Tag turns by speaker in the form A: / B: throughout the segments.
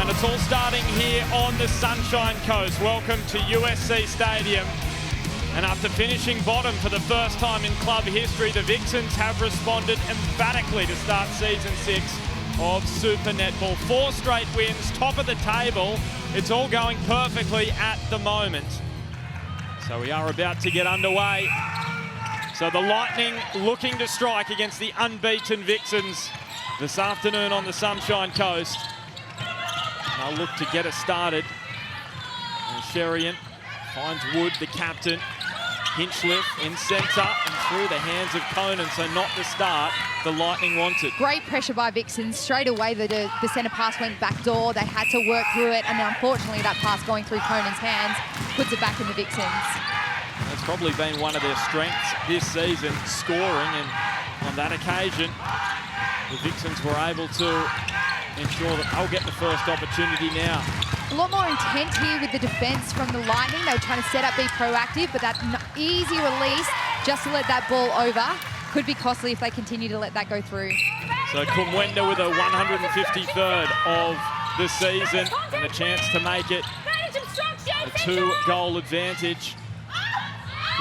A: And it's all starting here on the Sunshine Coast. Welcome to USC Stadium. And after finishing bottom for the first time in club history, the Vixens have responded emphatically to start season 6 of Super Netball. 4 straight wins, top of the table. It's all going perfectly at the moment. So we are about to get underway. So the Lightning looking to strike against the unbeaten Vixens this afternoon on the Sunshine Coast. They'll look to get us started. And Sherian finds Wood, the captain. Hinchliffe in centre and through the hands of Conan, so not the start the Lightning wanted.
B: Great pressure by Vixens. Straight away the centre pass went back door. They had to work through it, and unfortunately that pass going through Conan's hands puts it back in the Vixens.
A: That's probably been one of their strengths this season, scoring, and on that occasion the Vixens were able to ensure that they'll get the first opportunity now.
B: A lot more intent here with the defence from the Lightning. They were trying to set up, be proactive, but that easy release just to let that ball over could be costly if they continue to let that go through.
A: So Kumwenda with a 153rd of the season and a chance to make it a 2-goal advantage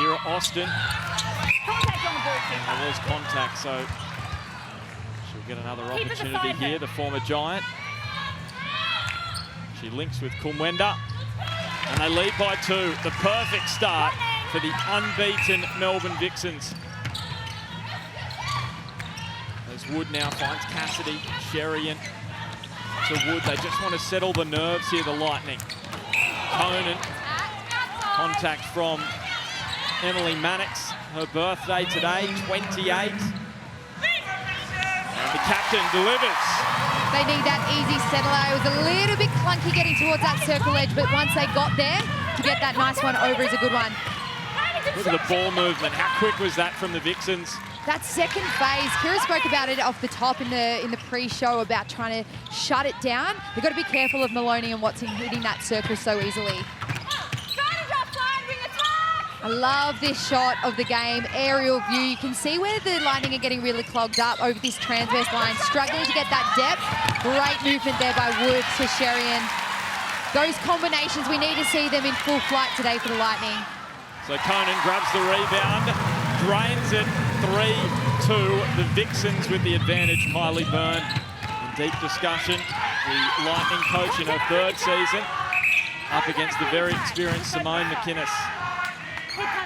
A: here at Austin. And there was contact, so she'll get another opportunity here, the former Giant. She links with Kumwenda, and they lead by 2. The perfect start for the unbeaten Melbourne Vixens. As Wood now finds Cassidy, Sherian to Wood. They just want to settle the nerves here, the Lightning. Conan, contact from Emily Mannix. Her birthday today, 28. And the captain delivers.
B: They need that easy settler. It was a little bit clunky getting towards that circle edge, but once they got there, to get that nice one over is a good one.
A: Look at the ball movement. How quick was that from the Vixens?
B: That second phase, Kira spoke about it off the top in the pre-show about trying to shut it down. They've got to be careful of Maloney and Watson hitting that circle so easily. I love this shot of the game, aerial view. You can see where the Lightning are getting really clogged up over this transverse line, struggling to get that depth. Great movement there by Wood to Sherian. Those combinations, we need to see them in full flight today for the Lightning.
A: So Conan grabs the rebound, drains it, 3-2. The Vixens with the advantage. Kylie Byrne in deep discussion. The Lightning coach in her 3rd season, up against the very experienced Simone McInnes,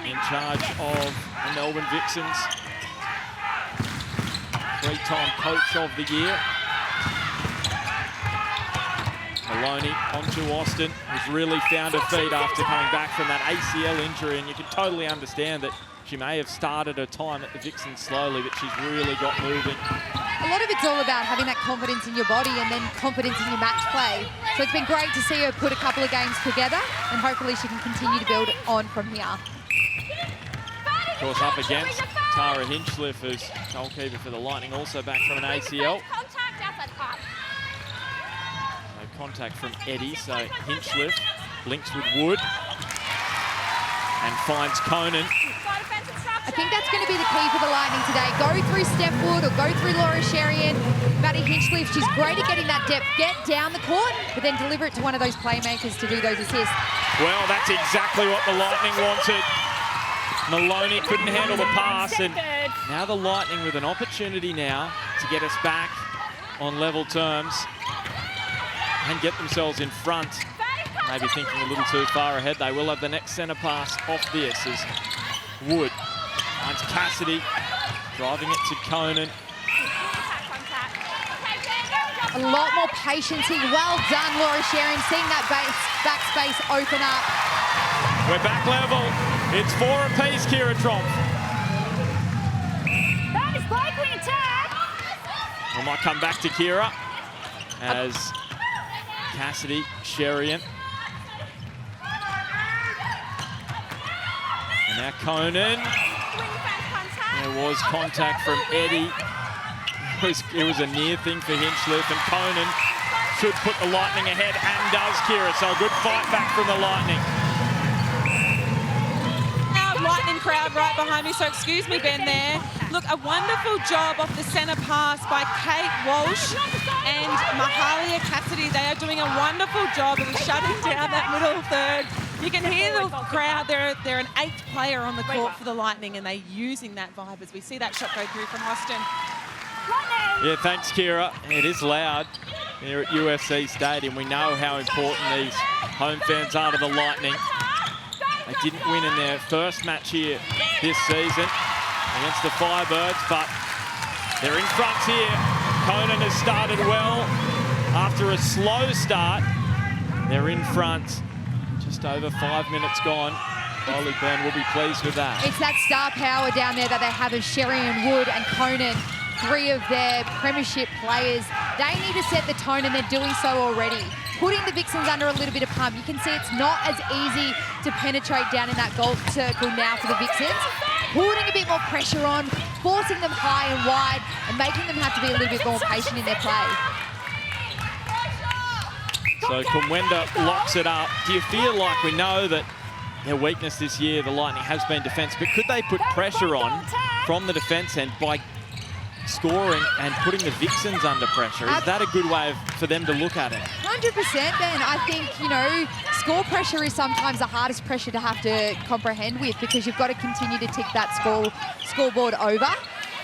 A: in charge of the Melbourne Vixens. 3-time coach of the year. Maloney onto Austin, who's really found her feet after coming back from that ACL injury, and you can totally understand that she may have started her time at the Vixens slowly, but she's really got moving.
B: A lot of it's all about having that confidence in your body and then confidence in your match play. So it's been great to see her put a couple of games together, and hopefully she can continue to build on from here.
A: Of course, up against Tara Hinchliffe, who's goalkeeper for the Lightning, also back from an ACL. So contact from Eddie, so Hinchliffe links with Wood and finds Conan.
B: I think that's going to be the key for the Lightning today. Go through Steph Wood or go through Laura Sherian. Maddie Hinchliffe, she's great at getting that depth, get down the court, but then deliver it to one of those playmakers to do those assists.
A: Well, that's exactly what the Lightning wanted. Maloney couldn't handle the pass, and now the Lightning with an opportunity now to get us back on level terms and get themselves in front. Maybe thinking a little too far ahead. They will have the next centre pass off this as Wood finds Cassidy, driving it to Conan.
B: A lot more patience here. Well done, Laura Sherian, seeing that back space open up.
A: We're back level. It's 4 apiece, Kira Tromp.
C: That is likely attack.
A: We might come back to Kira as Cassidy, Sherian. And now Conan. There was contact from Eddie. It was a near thing for Hinchliffe, and Conan should put the Lightning ahead, and does, Kira. So a good fight back from the Lightning.
D: Lightning crowd right behind me, so excuse me, Ben, there. Look, a wonderful job off the centre pass by Kate Walsh. and Mahalia Cassidy. They are doing a wonderful job of shutting down that middle third. You can hear the crowd. They're an 8th player on the court for the Lightning, and they're using that vibe as we see that shot go through from Austin.
A: Yeah, thanks, Kira. It is loud here at USC Stadium. We know how important these home fans are to the Lightning. They didn't win in their first match here this season against the Firebirds, but they're in front here. Conan has started well. After a slow start, they're in front. Just over 5 minutes gone. Burn will be pleased with that.
B: It's that star power down there that they have of Sherian Wood and Conan, 3 of their premiership players. They need to set the tone, and they're doing so already. Putting the Vixens under a little bit of pump. You can see it's not as easy to penetrate down in that goal circle now for the Vixens. Putting a bit more pressure on, forcing them high and wide, and making them have to be a little bit more patient in their play.
A: So Kumwenda locks it up. Do you feel like, we know that their weakness this year, the Lightning, has been defence, but could they put pressure on from the defence end by scoring and putting the Vixens under pressure? Is that a good way for them to look at it?
B: 100%, Ben. I think, you know, score pressure is sometimes the hardest pressure to have to comprehend with, because you've got to continue to tick that scoreboard over.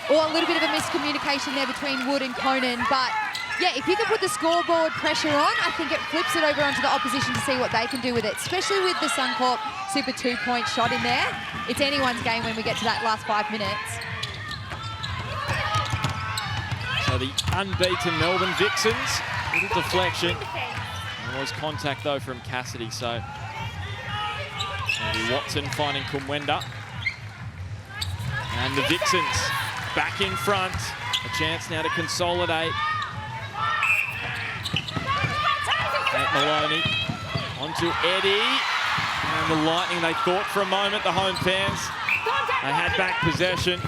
B: Or a little bit of a miscommunication there between Wood and Conan, but yeah, if you can put the scoreboard pressure on, I think it flips it over onto the opposition to see what they can do with it, especially with the Suncorp super 2-point shot in there. It's anyone's game when we get to that last 5 minutes.
A: So the unbeaten Melbourne Vixens, little deflection. There was contact though from Cassidy, so maybe Watson finding Kumwenda. And the Vixens back in front. A chance now to consolidate. At Maloney, onto Eddie, and the Lightning, they thought for a moment, the home fans, they had back possession.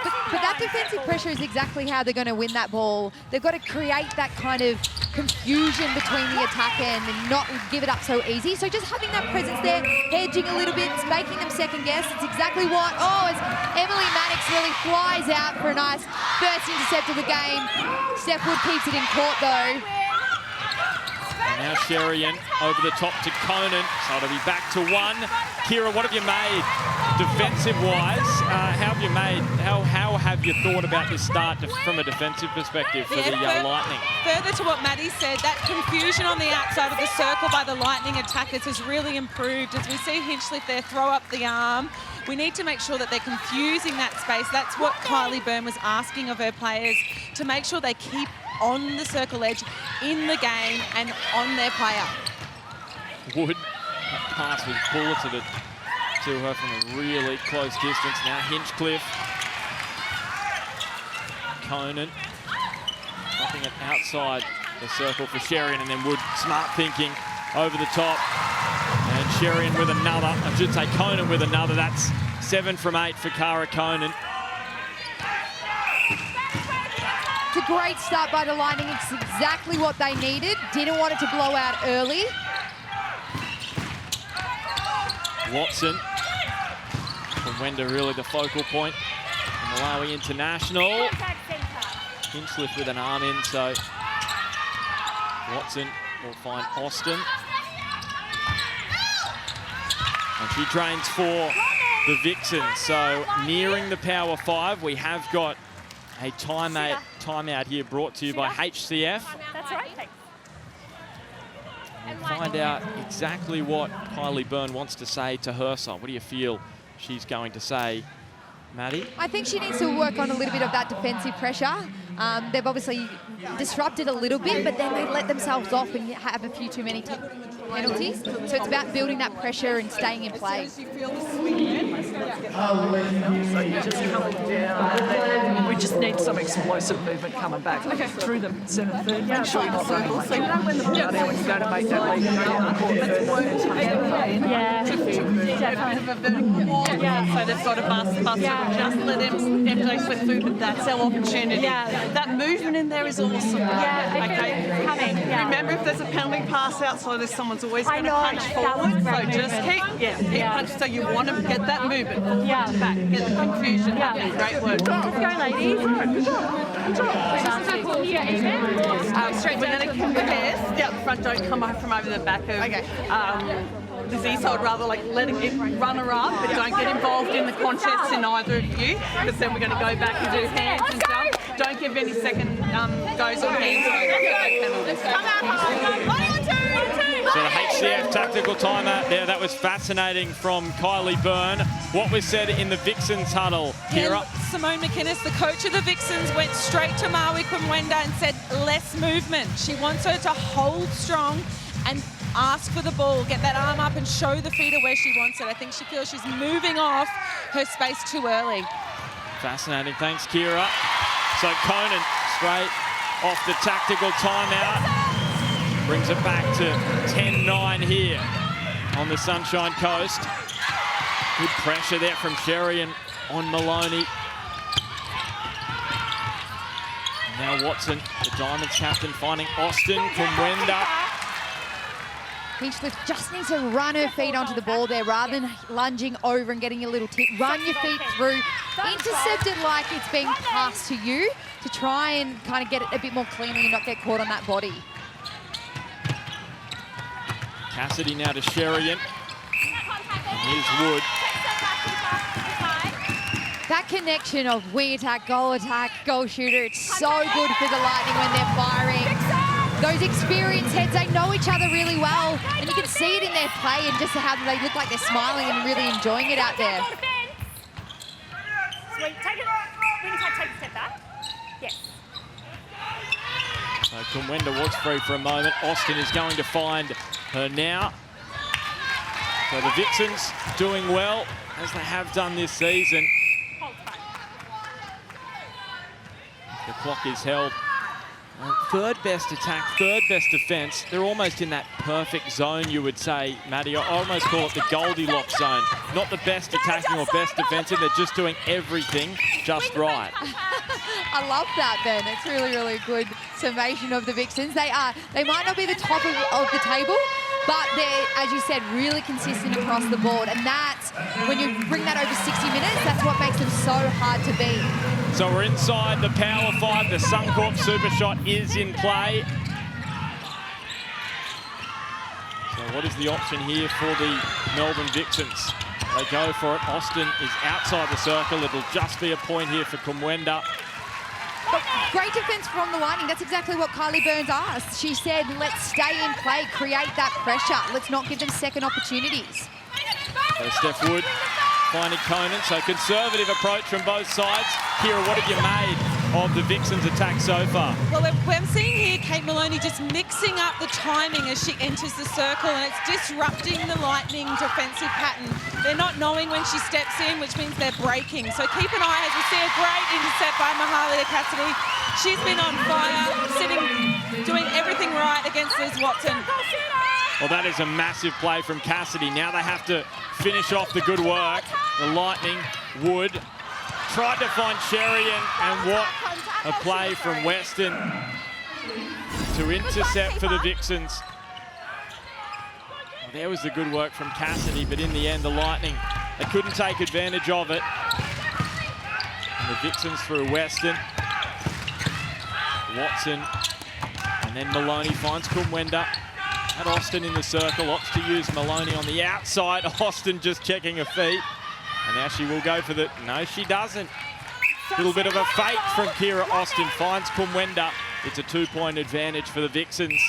B: But that defensive pressure is exactly how they're going to win that ball. They've got to create that kind of confusion between the attack end and not give it up so easy. So just having that presence there, hedging a little bit, making them second guess, it's exactly what, as Emily Mannix really flies out for a nice first intercept of the game. Steph Wood keeps it in court though.
A: Now Sherian over the top to Conan, so it'll be back to 1. Kira, what have you made defensive-wise? How have you thought about this start from a defensive perspective for the Lightning?
D: Further to what Maddie said, that confusion on the outside of the circle by the Lightning attackers has really improved. As we see Hinchliffe there throw up the arm, we need to make sure that they're confusing that space. That's what Kylie Byrne was asking of her players, to make sure they keep on the circle edge, in the game, and on their player.
A: Wood, that pass was bulleted to her from a really close distance. Now Hinchcliffe. Conan. Dropping it outside the circle for Sherian, and then Wood, smart thinking, over the top. And Sherian with another, I should say Conan with another. That's 7 from 8 for Cara Conan.
B: It's a great start by the Lightning. It's exactly what they needed. Didn't want it to blow out early.
A: Watson. Kumwenda really the focal point. Malawi International. Hinchliffe with an arm in, so Watson will find Austin. And she trains for the Vixens. So nearing the power 5, we have got a timeout here brought to you by HCF.
C: That's right.
A: We'll find out exactly what Kylie Byrne wants to say to her side. What do you feel she's going to say, Maddie?
B: I think she needs to work on a little bit of that defensive pressure. They've obviously disrupted a little bit, but then they let themselves off and have a few too many penalties. So it's about building that pressure and staying in play.
E: So you're just coming down, and then we just need some explosive movement coming back through the centre third. Make sure you're not running late. So you know when the ball there when you go to make that lead, you go down the court
C: Yeah.
E: So they've got to bust just let MJ slip through. That's our opportunity.
C: Yeah.
E: That movement in there is awesome.
C: Yeah,
E: Okay.
C: coming. Yeah.
E: Remember, if there's a penalty pass outside, there's someone's always going to punch
C: that was
E: forward. So
C: great
E: just keep punch. So you want to get that movement.
C: Yeah.
E: Back, get the confusion.
C: Yeah.
E: Great work.
C: Let's go, ladies.
E: We're going to keep the pairs out the front, don't come from over the back of the Z, so I'd rather like let it run her up, but don't get involved in the contest in either of you, because then we're going to go back and do hands and jump. Don't give any second goes on hands.
A: So the HCF tactical timeout there, that was fascinating from Kylie Byrne. What was said in the Vixens huddle, Kira?
D: Simone McInnes, the coach of the Vixens, went straight to Maui Kumwenda and said less movement. She wants her to hold strong and ask for the ball, get that arm up and show the feeder where she wants it. I think she feels she's moving off her space too early.
A: Fascinating, thanks Kira. So Conan straight off the tactical timeout. Brings it back to 10-9 here on the Sunshine Coast. Good pressure there from Sherian on Maloney. Now Watson, the Diamonds captain, finding Austin Kumwenda.
B: Hinchcliffe just needs to run her feet onto the ball there rather than lunging over and getting a little tip. Run your feet through, intercept it like it's being passed to you to try and kind of get it a bit more cleanly and not get caught on that body.
A: Cassidy now to Sherian. And here's Wood.
B: That connection of wing attack, goal shooter, it's so good for the Lightning when they're firing. Those experienced heads, they know each other really well, and you can see it in their play and just how they look like they're smiling and really enjoying it out there.
C: Sweet, take it. Wing attack, take a step back. Yes.
A: So Kumwenda was free for a moment. Austin is going to find her now. So the Vixens doing well, as they have done this season. The clock is held. Third best attack, third best defence. They're almost in that perfect zone, you would say, Maddie. I almost call it the Goldilocks zone. Not the best attacking or best defensive. They're just doing everything just right.
B: I love that, Ben. It's really, really good summation of the Vixens. They might not be the top of the table, but they're, as you said, really consistent across the board. And that's, when you bring that over 60 minutes, that's what makes them so hard to beat.
A: So we're inside the Power 5. The Suncorp Super Shot is in play. So what is the option here for the Melbourne Vixens? They go for it. Austin is outside the circle. It'll just be a point here for Kumwenda.
B: But great defence from the Lightning. That's exactly what Kylie Burns asked. She said, let's stay in play, create that pressure. Let's not give them second opportunities.
A: So Steph Wood finding Conan. So conservative approach from both sides. Kira, what have you made of the Vixens' attack so far?
D: Well, we're seeing here Kate Maloney just mixing up the timing as she enters the circle, and it's disrupting the Lightning defensive pattern. They're not knowing when she steps in, which means they're breaking. So keep an eye as we see a great intercept by Mahalia Cassidy. She's been on fire, doing everything right against Liz Watson.
A: Well, that is a massive play from Cassidy. Now they have to finish off the good work. The Lightning, Wood, tried to find Sherian, and what a play from Weston to intercept for the Vixens. Well, there was the good work from Cassidy, but in the end, the Lightning, they couldn't take advantage of it. And the Vixens through Weston. Watson, and then Maloney finds Kumwenda. Had Austin in the circle, opts to use Maloney on the outside. Austin just checking her feet. And now she will go for the... No, she doesn't. Little bit of a fake from Kira Austin. Finds Kumwenda. It's a 2-point advantage for the Vixens.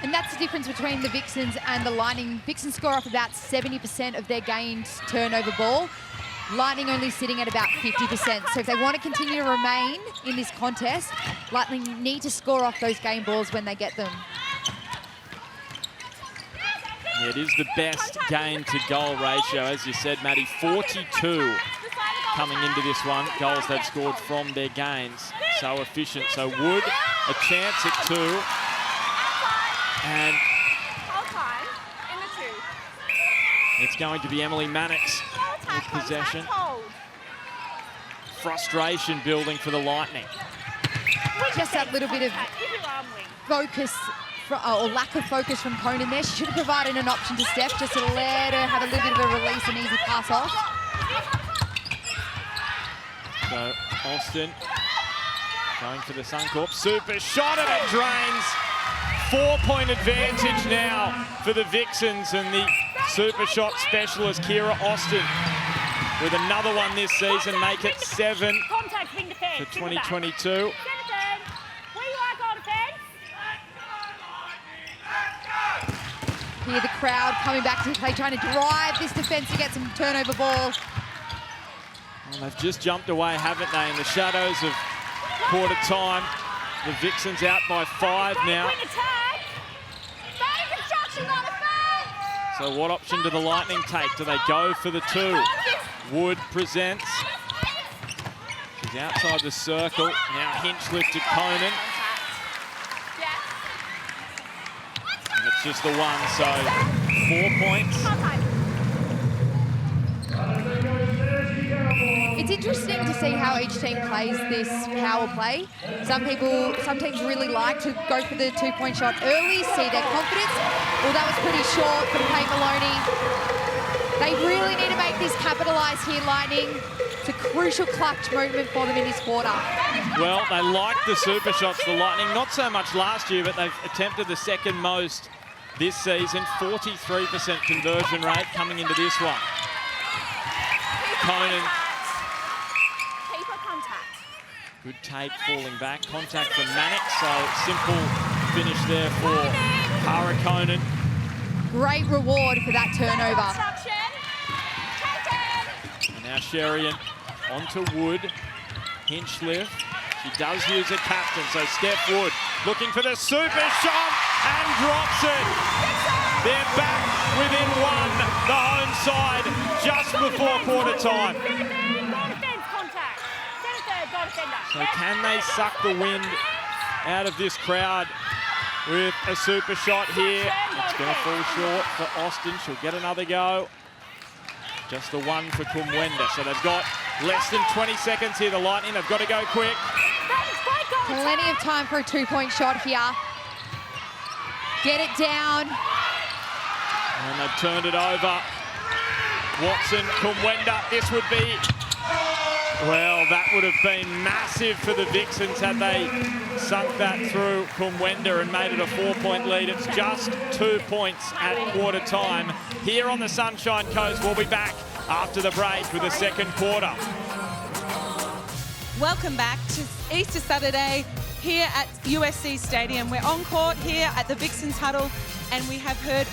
B: And that's the difference between the Vixens and the Lightning. Vixens score off about 70% of their gained turnover ball. Lightning only sitting at about 50%. So if they want to continue to remain in this contest, Lightning need to score off those game balls when they get them.
A: Yeah, it is the best gain-to-goal ratio, as you said, Maddie. 42 coming into this one. Goals they've scored from their gains. So efficient. So Wood, a chance at 2. And it's going to be Emily Mannix with possession. Frustration building for the Lightning.
B: Just that little bit of focus, or lack of focus from Conan there. She should have provided an option to Steph just to let her have a little bit of a release and easy pass off.
A: So Austin Going for the Suncorp. Super shot and it drains. 4-point advantage now for the Vixens, and the super shot specialist Kira Austin with another one this season, make it 7 for 2022.
C: Where you are, goal defence.
B: Here the crowd coming back to play, trying to drive this defence to get some turnover ball.
A: Well, they've just jumped away, haven't they, in the shadows of quarter time. The Vixens out by 5 now. So what option do the Lightning take? Do they go for the 2? Wood presents. She's outside the circle. Now Hinchcliffe to Conan. And it's just the 1, so 4 points.
B: It's interesting to see how each team plays this power play. Some teams really like to go for the 2-point shot early, see their confidence. Well, that was pretty short for Kate Maloney. They really need to make this capitalise here, Lightning. It's a crucial clutch moment for them in this quarter.
A: Well, they like the super shots, the Lightning. Not so much last year, but they've attempted the second most this season. 43% conversion rate coming into this one. Conan. Good take falling back. Contact from Mannix, so simple finish there for Cara Conan.
B: Great reward for that turnover.
A: And now Sherian onto Wood. Hinchcliffe. She does use a captain, so Steph Wood looking for the super shot and drops it. They're back within 1, the home side, just before quarter time. So can they suck the wind out of this crowd with a super shot here? It's going to fall short for Austin. She'll get another go. Just the 1 for Kumwenda. So they've got less than 20 seconds here, the Lightning. They've got to go quick.
B: Plenty of time for a 2-point shot here. Get it down.
A: And they've turned it over. Watson, Kumwenda. This would be... Well, that would have been massive for the Vixens had they sunk that through Kumwenda and made it a 4-point lead. It's just 2 points at quarter time. Here on the Sunshine Coast, we'll be back after the break with the second quarter.
D: Welcome back to Easter Saturday here at USC Stadium. We're on court here at the Vixens huddle, and we have heard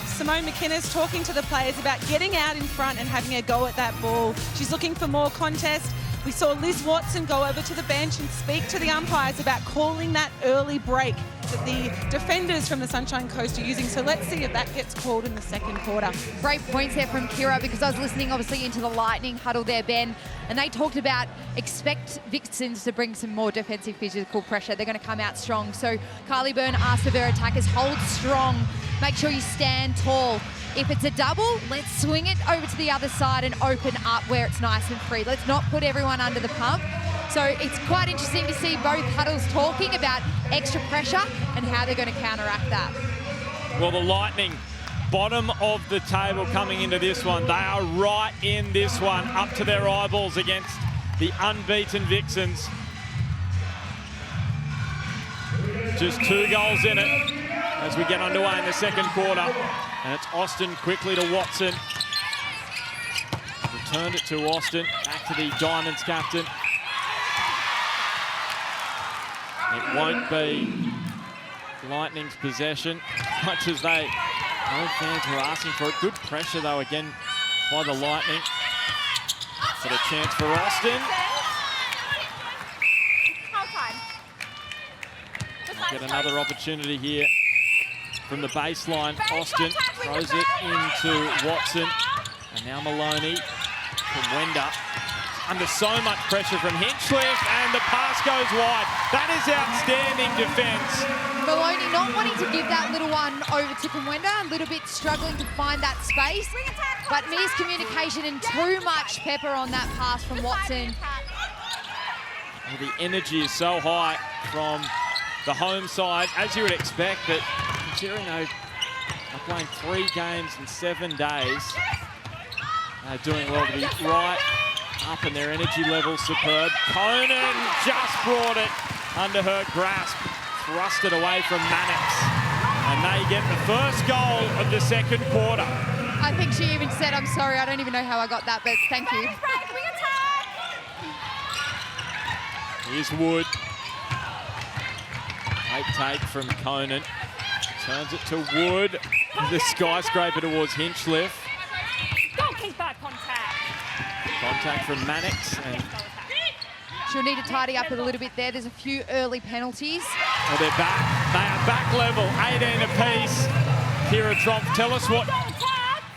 D: Simone McInnes talking to the players about getting out in front and having a go at that ball. She's looking for more contest. We saw Liz Watson go over to the bench and speak to the umpires about calling that early break that the defenders from the Sunshine Coast are using. So let's see if that gets called in the second quarter.
B: Great points there from Kira, because I was listening obviously into the Lightning huddle there, Ben, and they talked about expect Vixens to bring some more defensive physical pressure. They're going to come out strong. So Carly Byrne asked of her attackers, hold strong, make sure you stand tall. If it's a double, let's swing it over to the other side and open up where it's nice and free. Let's not put everyone under the pump. So it's quite interesting to see both huddles talking about extra pressure and how they're going to counteract that.
A: Well, the Lightning, bottom of the table coming into this one. They are right in this one, up to their eyeballs against the unbeaten Vixens. Just 2 goals in it as we get underway in the second quarter. And it's Austin quickly to Watson. Returned it to Austin, back to the Diamonds captain. It won't be Lightning's possession, much as no fans were asking for it. Good pressure though again by the Lightning. Got a chance for Austin. Get another opportunity here from the baseline. Austin throws it into Watson. And now Maloney from Wenda. Under so much pressure from Hinchcliffe, and the pass goes wide. That is outstanding defence.
B: Maloney not wanting to give that little one over to Kumwenda, a little bit struggling to find that space, but miscommunication and too much pepper on that pass from Watson.
A: Well, the energy is so high from the home side, as you would expect, but considering they're playing 3 games in 7 days, they're doing well to be right up and their energy level's superb. Conan just brought it under her grasp, thrust it away from Mannix. And they get the first goal of the second quarter.
B: I think she even said, I'm sorry, I don't even know how I got that, but thank you.
A: Here's Wood. Great take from Conan. Turns it to Wood. The skyscraper towards Hinchliffe.
C: Goalkeeper contact.
A: Contact from Mannix. And
B: She'll need to tidy up a little bit there. There's a few early penalties.
A: well, they're back. They are back level, 18 apiece. Kira Tromp, tell us what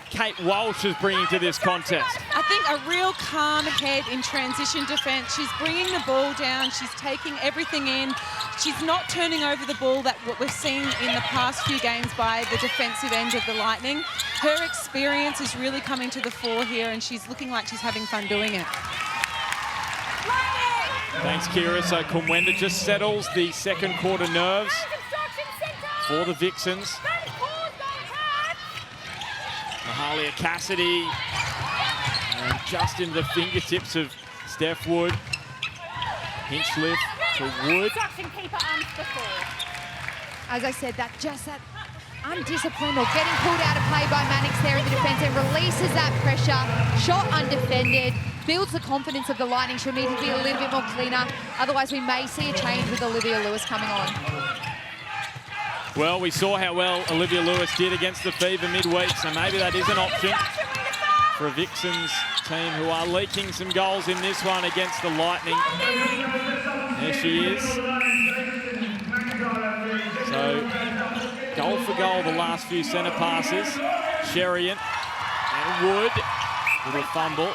A: Kate Walsh is bringing to this contest.
D: I think a real calm head in transition defence. She's bringing the ball down. She's taking everything in. She's not turning over the ball, that what we've seen in the past few games by the defensive end of the Lightning. Her experience is really coming to the fore here, and she's looking like she's having fun doing it.
A: Thanks, Kira. So Kumwenda just settles the second quarter nerves for the Vixens. Mahalia Cassidy, and just in the fingertips of Steph Wood. Hinchliffe to Wood.
B: As I said, that undisciplined or getting pulled out of play by Mannix there in the defence and releases that pressure. Shot undefended, builds the confidence of the Lightning. She'll need to be a little bit more cleaner. Otherwise, we may see a change with Olivia Lewis coming on.
A: Well, we saw how well Olivia Lewis did against the Fever midweek, so maybe that is an option for a Vixens team who are leaking some goals in this one against the Lightning. There she is. So, goal for goal the last few centre passes. Sherian and Wood with a fumble.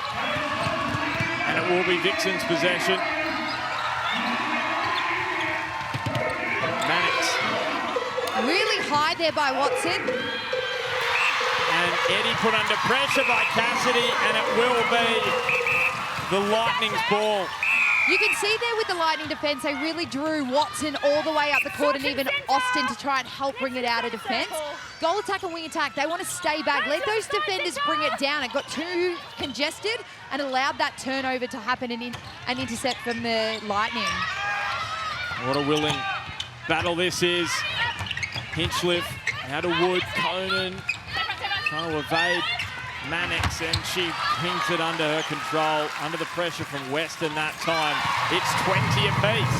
A: And it will be Vixens' possession. Mannix.
B: Really high there by Watson.
A: And Eddie put under pressure by Cassidy, and it will be the Lightning's ball.
B: You can see there with the Lightning defence, they really drew Watson all the way up the court and even Austin to try and help bring it out of defence. Goal attack and wing attack, they want to stay back. Let those defenders bring it down. It got too congested and allowed that turnover to happen and an intercept from the Lightning.
A: What a willing battle this is. Hinchliffe, now to Wood, Conan, trying to evade Mannix, and she pings it under her control, under the pressure from Western that time. It's 20 apiece.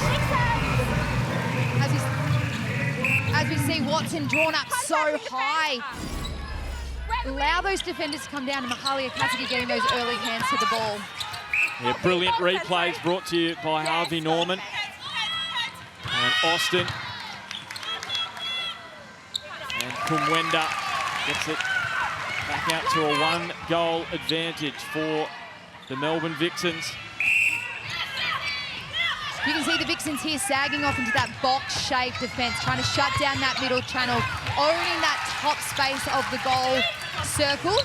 B: As we see Watson drawn up so high. Allow those defenders to come down, and Mahalia Cassidy getting those early hands to the ball.
A: Yeah, brilliant replays brought to you by Harvey Norman. And Austin. And Kumwenda gets it back out to a one-goal advantage for the Melbourne Vixens.
B: You can see the Vixens here sagging off into that box-shaped defence, trying to shut down that middle channel, owning that top space of the goal circle.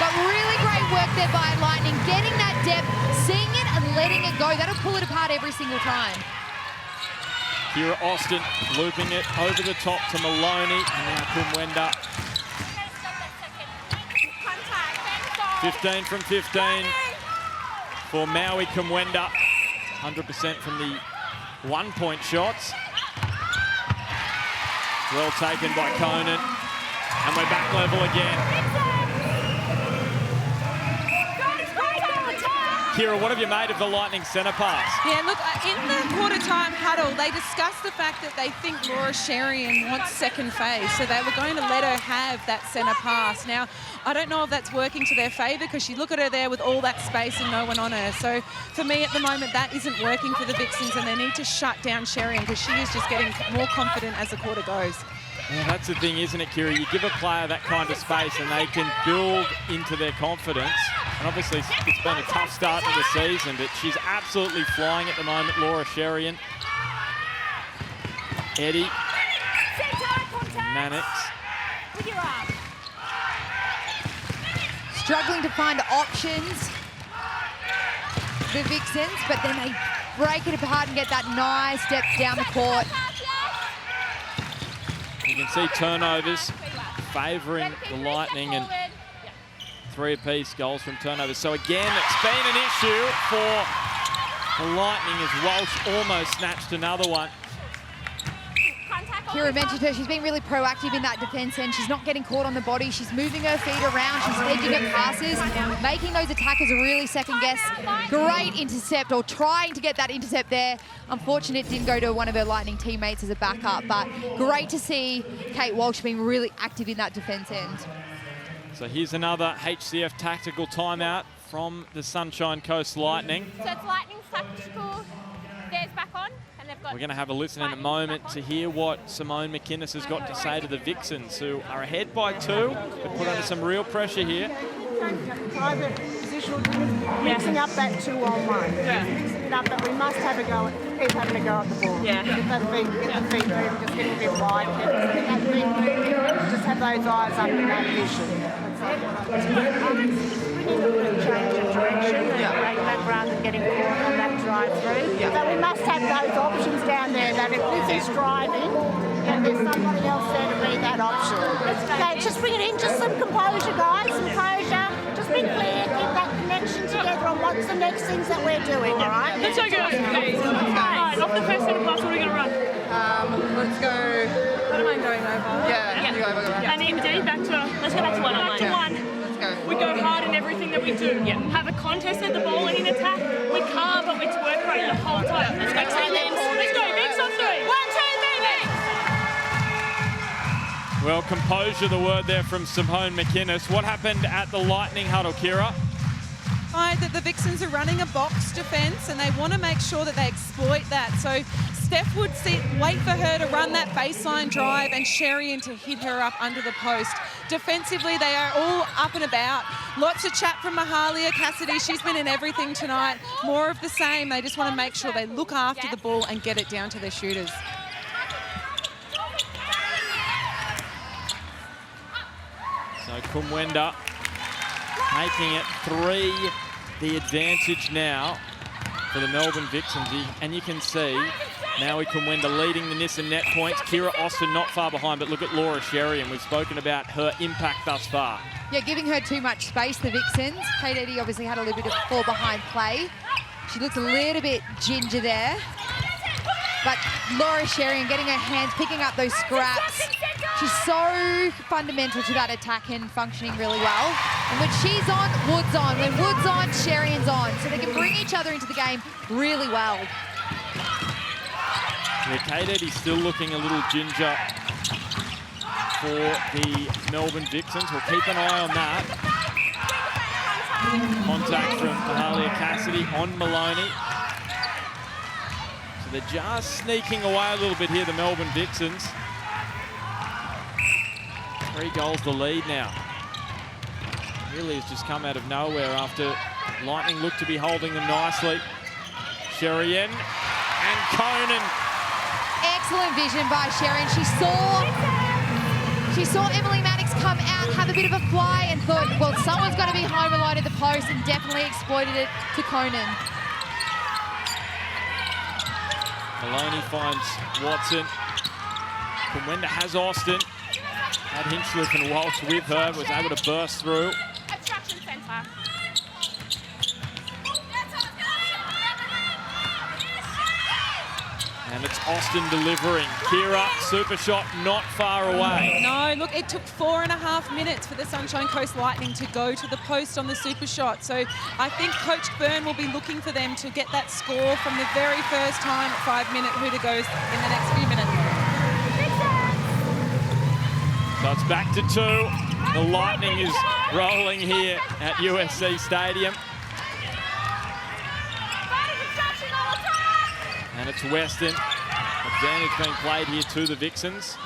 B: But really great work there by Lightning, getting that depth, seeing it and letting it go. That'll pull it apart every single time.
A: Kira Austin looping it over the top to Maloney, and now Kumwenda. 15 from 15 for Maui Kumwenda. 100% from the one-point shots. Well taken by Conan. And we're back level again. Kira, what have you made of the Lightning centre pass?
D: Yeah, look, in the quarter-time huddle, they discussed the fact that they think Laura Sherian wants second phase, so they were going to let her have that centre pass. Now, I don't know if that's working to their favour, because you look at her there with all that space and no one on her. So for me at the moment, that isn't working for the Vixens, and they need to shut down Sherian, because she is just getting more confident as the quarter goes.
A: Well, that's the thing, isn't it, Kira? You give a player that kind of space and they can build into their confidence. And obviously, it's been a tough start to the season, but she's absolutely flying at the moment, Laura Sherian. Eddie. Mannix.
B: Struggling to find options, the Vixens, but then they break it apart and get that nice depth down the court.
A: You can see turnovers favouring the Lightning, and 3 apiece, goals from turnovers. So again, it's been an issue for the Lightning as Walsh almost snatched another one.
B: Kira mentioned her, she's been really proactive in that defence end. She's not getting caught on the body. She's moving her feet around. She's edging at passes, making those attackers really second guess. Great intercept, or trying to get that intercept there. Unfortunate it didn't go to one of her Lightning teammates as a backup, but great to see Kate Walsh being really active in that defence end.
A: So here's another HCF tactical timeout from the Sunshine Coast Lightning.
C: So it's Lightning's tactical. There's back on.
A: We're going to have a listen in a moment to hear what Simone McInnes has got to say to the Vixens, who are ahead by 2, but put under some real pressure here.
F: Private position, mixing up that 2-on-1.
E: Yeah.
F: Mixing it up, but we must have a go, keep having a go at the ball.
E: Yeah.
F: Get the feet moving, just get a bit wide, get that feet moving, just have those eyes up in that vision. We need to really change the direction and rather than getting caught on that drive through. So we must have those options down there that if this is driving, and there's somebody else there to be that option. Okay, just bring it in, just some composure, guys, some composure. Just be clear, keep that connection together on what's the next things that we're doing, all right?
C: Let's go, guys. Alright, off the first set of blocks, what are we going to run?
E: Let's go. I don't mind going over. Yeah. You go over.
C: And MD, let's go back to one. Back to one.
E: Let's go.
C: We go hard in everything that we do. Yeah. Have a contest at the ball and in attack. We can't, but it's work rate the whole time. Let's go, Vix. Let's go, Vix on 3. 1, 2, 3, Vix.
A: Well, composure, the word there from Simone McInnes. What happened at the Lightning huddle, Kira?
D: That the Vixens are running a box defence and they want to make sure that they exploit that. So Steph would wait for her to run that baseline drive and Sherian to hit her up under the post. Defensively, they are all up and about. Lots of chat from Mahalia Cassidy. She's been in everything tonight. More of the same. They just want to make sure they look after the ball and get it down to their shooters.
A: So Kumwenda making it 3 the advantage now for the Melbourne Vixens. And you can see Maui Kumwenda leading the Nissan net points. Kira Austin not far behind, but look at Laura Sherian. We've spoken about her impact thus far.
B: Yeah, giving her too much space, the Vixens. Kate Eddy obviously had a little bit of fall behind play. She looked a little bit ginger there. But Laura Sherian getting her hands, picking up those scraps. She's so fundamental to that attack and functioning really well. And when she's on, Wood's on. When Wood's on, Sherian's on. So they can bring each other into the game really well.
A: Yeah, Kate Eddy's still looking a little ginger for the Melbourne Vixens. We'll keep an eye on that. Contact from Mahalia Cassidy on Maloney. So they're just sneaking away a little bit here, the Melbourne Vixens. 3 goals the lead now. Really has just come out of nowhere after Lightning looked to be holding them nicely. Sherian and Conan.
B: Excellent vision by Sherian. She saw Emily Maddox come out, have a bit of a fly and thought, well, someone's got to be home alone at the post, and definitely exploited it to Conan.
A: Maloney finds Watson. Kumwenda has Austin. Had Hinchcliffe and Walsh with her, was able to burst through.
C: Obstruction centre.
A: And it's Austin delivering. Kira, super shot, not far away.
D: No, look, it took 4.5 minutes for the Sunshine Coast Lightning to go to the post on the super shot. So I think Coach Byrne will be looking for them to get that score from the very first time at 5-minute Hooter goes in the next few minutes.
A: So it's back to 2. The Lightning is rolling here at USC Stadium. And it's Weston. Advantage being played here to the Vixens.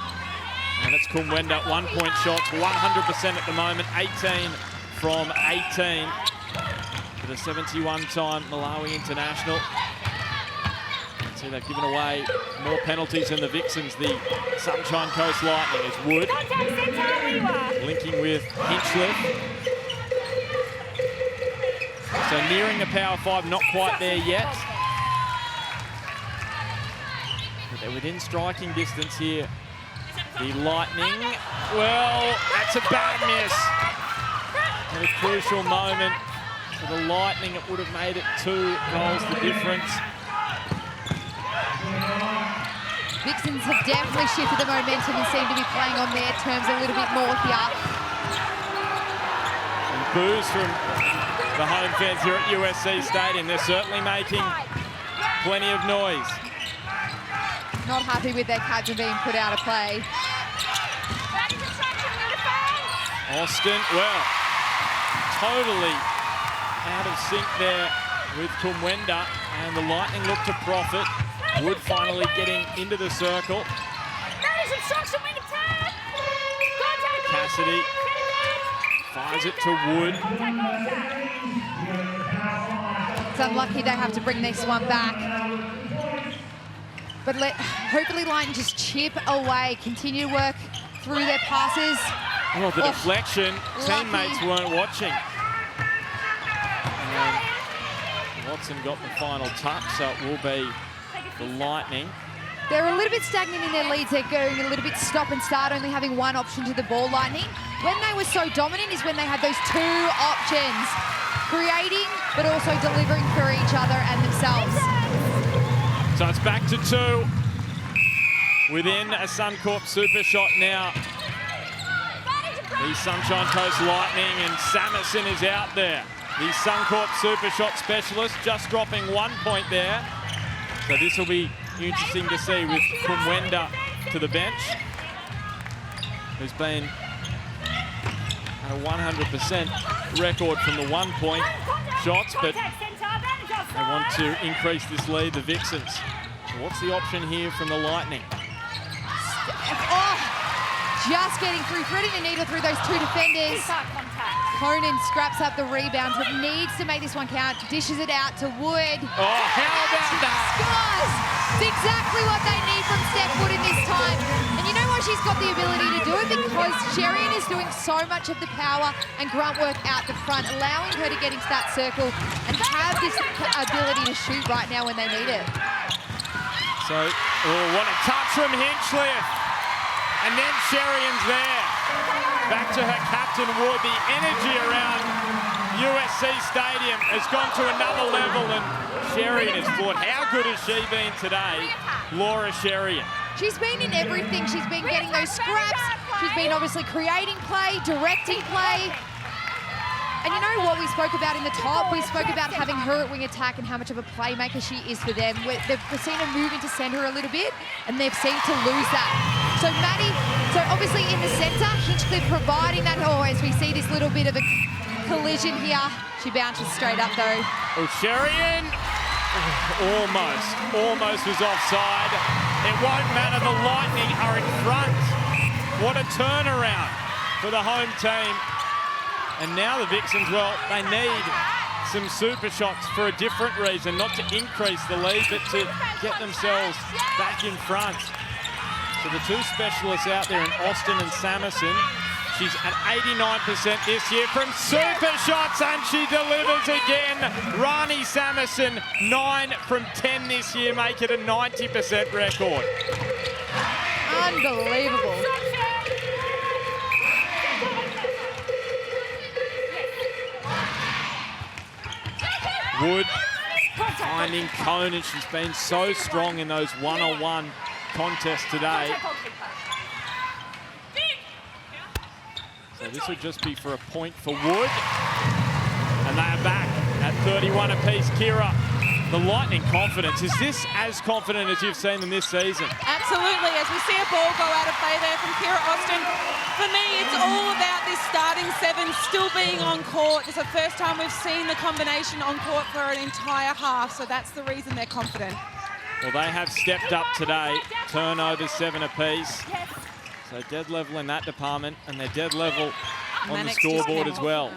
A: And it's Kumwenda, 1-point shots, 100% at the moment, 18 from 18 for the 71-time Malawi International. See, they've given away more penalties than the Vixens, the Sunshine Coast Lightning, as Wood linking with Hinchcliffe. So nearing the power 5, not quite there yet. But they're within striking distance here. The Lightning, well, that's a bad miss. At a crucial moment for the Lightning, it would have made it 2 goals the difference.
B: Vixens have definitely shifted the momentum and seem to be playing on their terms a little bit more here.
A: And boos from the home fans here at USC Stadium. They're certainly making plenty of noise.
B: Not happy with their captain being put out of play.
A: Austin, well, totally out of sync there with Kumwenda, and the Lightning look to profit. Wood finally getting into the circle. Cassidy fires it to Wood.
B: It's unlucky they have to bring this one back. But hopefully Lightning just chip away, continue to work through their passes.
A: Well, the deflection, teammates weren't watching. And Watson got the final touch, so it will be the Lightning.
B: They're a little bit stagnant in their leads. They're going a little bit stop and start, only having one option to the ball. Lightning, when they were so dominant, is when they had those 2 options, creating but also delivering for each other and themselves.
A: So it's back to 2 within a Suncorp super shot now. The Sunshine Coast Lightning, and Samuelson is out there. The Suncorp super shot specialist just dropping 1 point there. So this will be interesting to see with Kumwenda to the bench, who's been at a 100% record from the 1 point shots, but they want to increase this lead, the Vixens. So what's the option here from the Lightning?
B: Just getting through, threading the needle through those 2 defenders. Conan scraps up the rebound, but needs to make this one count. Dishes it out to Wood.
A: Oh, how about that?
B: Scores! It's exactly what they need from Steph Wood in this time. And you know why she's got the ability to do it? Because Sherian is doing so much of the power and grunt work out the front, allowing her to get into that circle and have this ability to shoot right now when they need it.
A: So, what a touch from Hinchliffe. And then Sherian's there. Back to her captain, Wood. The energy around USC Stadium has gone to another level, and Sherian has fought. How good has she been today, Laura Sherian?
B: She's been in everything. She's been getting those scraps. She's been obviously creating play, directing play. And you know what we spoke about in the top? We spoke about having her at wing attack and how much of a playmaker she is for them. They've seen her move into centre a little bit, and they've seemed to lose that. So Maddie, obviously in the centre, Hinchcliffe providing that. Oh, as we see this little bit of a collision here. She bounces straight up though.
A: Oh, Sherian almost was offside. It won't matter, the Lightning are in front. What a turnaround for the home team. And now the Vixens, well, they need some super shots for a different reason, not to increase the lead, but to get themselves back in front. So the 2 specialists out there in Austin and Samuelson. She's at 89% this year from super shots, and she delivers again. Rani Samuelson, 9 from 10 this year, make it a 90% record.
B: Unbelievable.
A: Wood finding Conan. She's been so strong in those one-on-one contests today. So this would just be for a point for Wood. And they are back at 31 apiece. Kira, the Lightning confidence. Is this as confident as you've seen them this season?
D: Absolutely. As we see a ball go out of play there from Kira Austin, for me, it's all about this starting 7 still being on court. It's the first time we've seen the combination on court for an entire half, so that's the reason they're confident.
A: Well, they have stepped up today. Turnovers 7 apiece. So dead level in that department, and they're dead level on the scoreboard as well.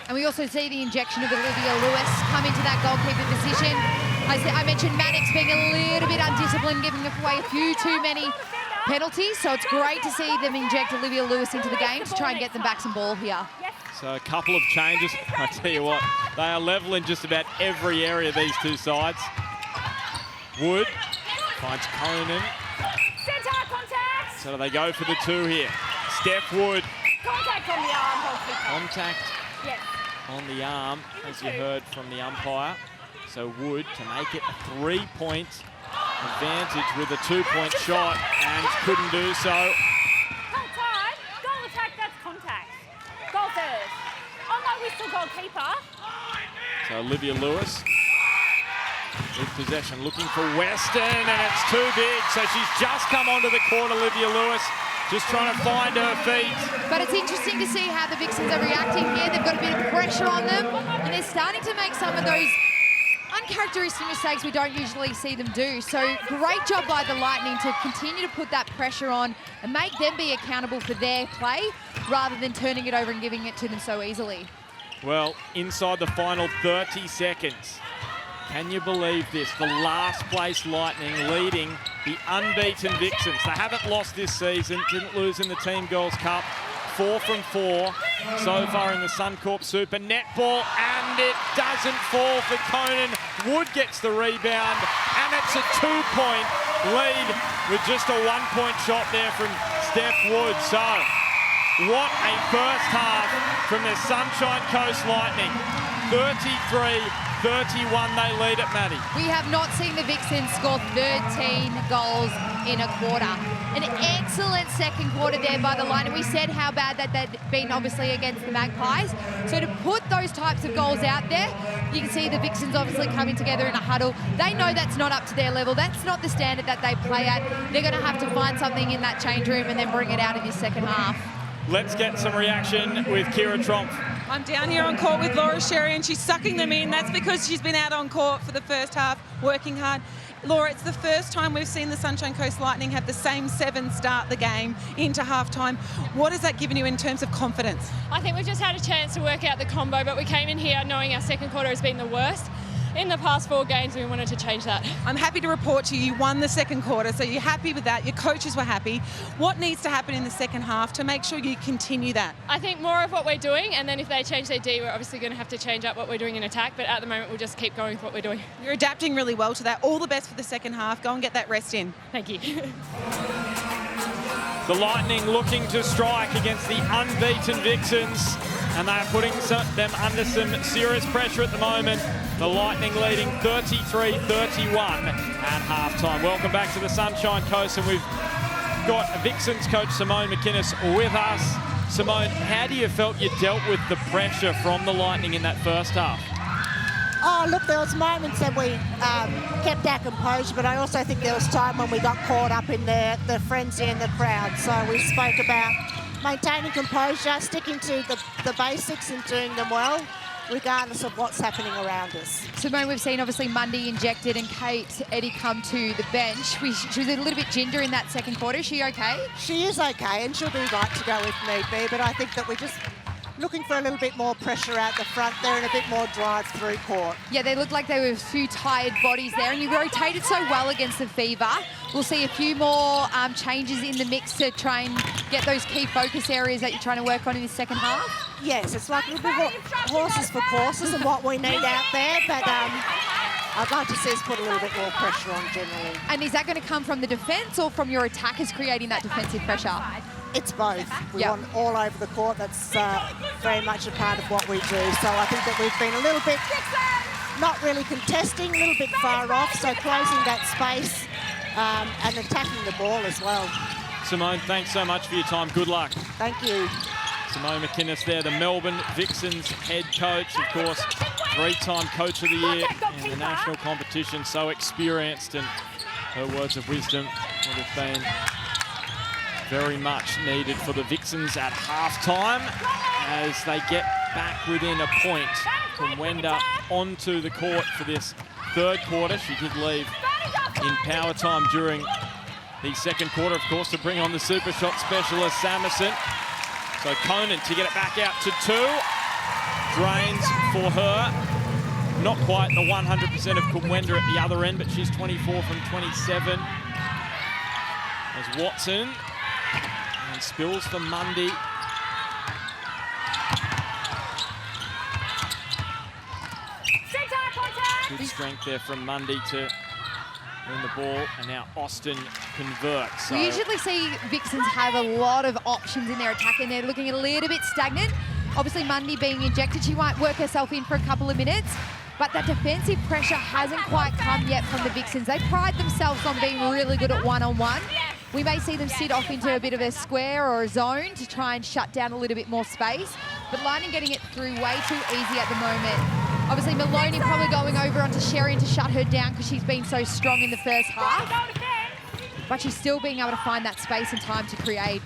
B: And we also see the injection of Olivia Lewis come into that goalkeeper position. I mentioned Mannix being a little bit undisciplined, giving away a few too many penalties. So it's great to see them inject Olivia Lewis into the game to try and get them back some ball here.
A: So a couple of changes. I tell you what, they are level in just about every area, these 2 sides. Wood finds Conan. So they go for the 2 here. Steph Wood
C: Contact on the arm, hopefully.
A: Contact
C: Yes.
A: on the arm, as you heard from the umpire. So Wood to make it a 3-point advantage with a 2-point shot, and couldn't do so.
C: Time. Goal attack, that's contact. Goal first. Oh no, whistle goalkeeper.
A: So Olivia Lewis with possession, looking for Weston, and it's too big. So she's just come onto the court, Olivia Lewis, just trying to find her feet.
B: But it's interesting to see how the Vixens are reacting here. They've got a bit of pressure on them, and they're starting to make some of those uncharacteristic mistakes we don't usually see them do. So great job by the Lightning to continue to put that pressure on and make them be accountable for their play rather than turning it over and giving it to them so easily.
A: Well, inside the final 30 seconds, can you believe this? The last place Lightning leading the unbeaten Vixens. They haven't lost this season, didn't lose in the Team Girls Cup. 4 from 4 so far in the Suncorp Super. Netball, and it doesn't fall for Conan. Wood gets the rebound, and it's a 2-point lead with just a 1-point shot there from Steph Wood. So, what a first half from the Sunshine Coast Lightning. 33-31 they lead at Maddie.
B: We have not seen the Vixens score 13 goals in a quarter. An excellent second quarter there by the Lightning. We said how bad that they'd been, obviously, against the Magpies. So to put those types of goals out there, you can see the Vixens obviously coming together in a huddle. They know that's not up to their level. That's not the standard that they play at. They're going to have to find something in that change room and then bring it out in this second half.
A: Let's get some reaction with Kira Tromp.
D: I'm down here on court with Laura Sherry, and she's sucking them in. That's because she's been out on court for the first half, working hard. Laura, it's the first time we've seen the Sunshine Coast Lightning have the same 7 start the game into halftime. What has that given you in terms of confidence?
C: I think we've just had a chance to work out the combo, but we came in here knowing our second quarter has been the worst. In the past 4 games, we wanted to change that.
D: I'm happy to report to you, you won the second quarter, so you're happy with that. Your coaches were happy. What needs to happen in the second half to make sure you continue that?
C: I think more of what we're doing, and then if they change their D, we're obviously going to have to change up what we're doing in attack, but at the moment, we'll just keep going with what we're doing.
D: You're adapting really well to that. All the best for the second half. Go and get that rest in.
C: Thank you.
A: The Lightning looking to strike against the unbeaten Vixens, and they're putting them under some serious pressure at the moment. The Lightning leading 33-31 at halftime. Welcome back to the Sunshine Coast, and we've got Vixens coach Simone McInnes with us. Simone, how do you felt you dealt with the pressure from the Lightning in that first half?
F: Oh, look, there was moments that we kept our composure, but I also think there was time when we got caught up in the frenzy in the crowd. So we spoke about maintaining composure, sticking to the basics and doing them well, regardless of what's happening around us.
B: Simone, we've seen obviously Mundy injected and Kate Eddy come to the bench. She was a little bit ginger in that second quarter. Is she okay?
F: She is okay, and she'll be right to go if need be, but I think that we're just looking for a little bit more pressure out the front there and a bit more drive through court.
B: Yeah, they looked like they were a few tired bodies there, and you rotated so well against the Fever. We'll see a few more changes in the mix to try and get those key focus areas that you're trying to work on in the second half.
F: Yes, it's like a little bit horses for courses and what we need out there, but I'd like to see us put a little bit more pressure on generally.
B: And is that going to come from the defence or from your attackers creating that defensive pressure?
F: It's both. We want all over the court. That's very much a part of what we do. So I think that we've been a little bit not really contesting, a little bit far off, so closing that space and attacking the ball as well.
A: Simone, thanks so much for your time. Good luck.
F: Thank you.
A: Simone McInnes there, the Melbourne Vixens head coach, of course, 3-time coach of the year in the national competition, so experienced, and her words of wisdom would have been very much needed for the Vixens at halftime as they get back within a point. From Wenda onto the court for this third quarter. She did leave in power time during the second quarter, of course, to bring on the super shot specialist, Samerson. So Conan to get it back out to 2. Drains for her. Not quite the 100% of Kumwenda at the other end, but she's 24 from 27. As Watson. And spills for Mundy. Good strength there from Mundy to win the ball, and now Austin converts. So
B: we usually see Vixens have a lot of options in their attack, and they're looking a little bit stagnant. Obviously, Mundy being injected, she might work herself in for a couple of minutes, but that defensive pressure hasn't quite come yet from the Vixens. They pride themselves on being really good at one-on-one. We may see them sit off into a bit of a square or a zone to try and shut down a little bit more space, but Lightning getting it through way too easy at the moment. Obviously, Maloney probably going over onto Sherian to shut her down because she's been so strong in the first half, but she's still being able to find that space and time to create.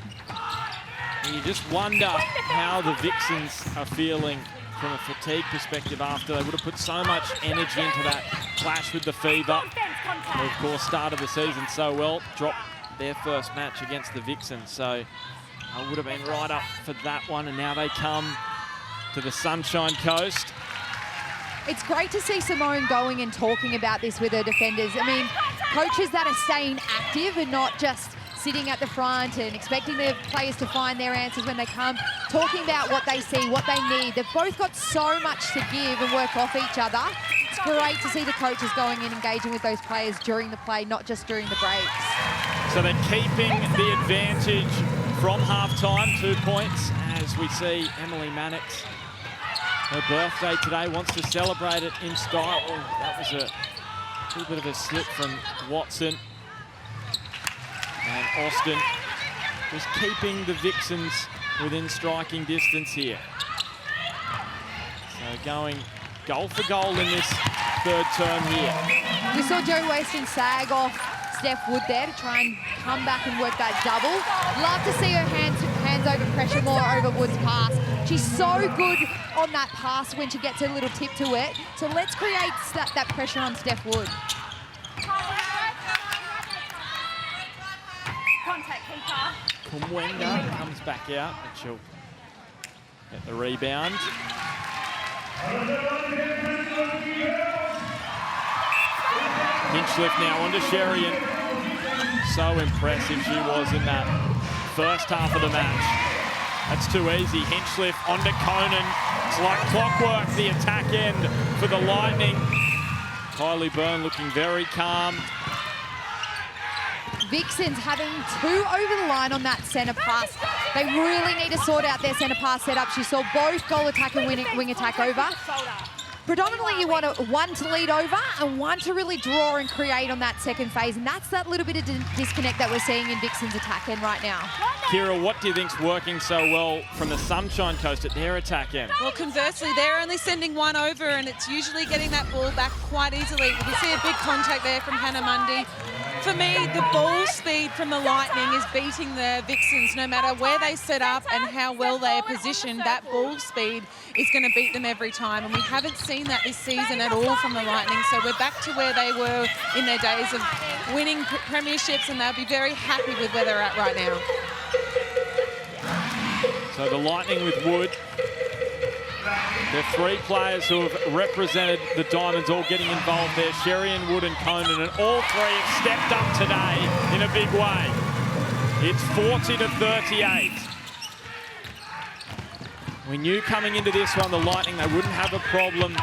A: And you just wonder how the Vixens are feeling from a fatigue perspective after they would have put so much energy into that clash with the Fever. Who, of course, started the season so well, dropped their first match against the Vixens. So I would have been right up for that one, and now they come to the Sunshine Coast.
B: It's great to see Simone going and talking about this with her defenders. I mean, coaches that are staying active and not just sitting at the front and expecting the players to find their answers when they come, talking about what they see, what they need. They've both got so much to give and work off each other. It's great to see the coaches going and engaging with those players during the play, not just during the breaks.
A: So they're keeping the advantage from half-time, 2 points, as we see Emily Mannix. Her birthday today, wants to celebrate it in style. Oh, that was a little bit of a slip from Watson. And Austin was keeping the Vixens within striking distance here. So going goal for goal in this third term here.
B: We saw Joe Weston sag off Steph Wood there to try and come back and work that double. Love to see her hands over pressure more over Wood's pass. She's so good on that pass when she gets a little tip to it. So let's create that pressure on Steph Wood.
A: Kumwenda comes back out, and she'll get the rebound. Hinchliffe now onto Sherian. So impressive she was in that first half of the match. That's too easy. Hinchliffe onto Conan. It's like clockwork, the attack end for the Lightning. Kylie Byrne looking very calm.
B: Vixens having 2 over the line on that centre pass. They really need to sort out their centre pass setup. She saw both goal attack and wing attack over. Predominantly, you want one to lead over and one to really draw and create on that second phase. And that's that little bit of disconnect that we're seeing in Vixens' attack end right now.
A: Kira, what do you think's working so well from the Sunshine Coast at their attack end?
D: Well, conversely, they're only sending one over, and it's usually getting that ball back quite easily. We see a big contact there from Hannah Mundy. For me, the ball speed from the Lightning is beating the Vixens. No matter where they set up and how well they are positioned, that ball speed is going to beat them every time. And we haven't seen that this season at all from the Lightning. So we're back to where they were in their days of winning premierships, and they'll be very happy with where they're at right now.
A: So the Lightning with Wood. The 3 players who have represented the Diamonds all getting involved there. Sherian, Wood and Conan, and all 3 have stepped up today in a big way. It's 40-38. We knew coming into this one, the Lightning, they wouldn't have a problem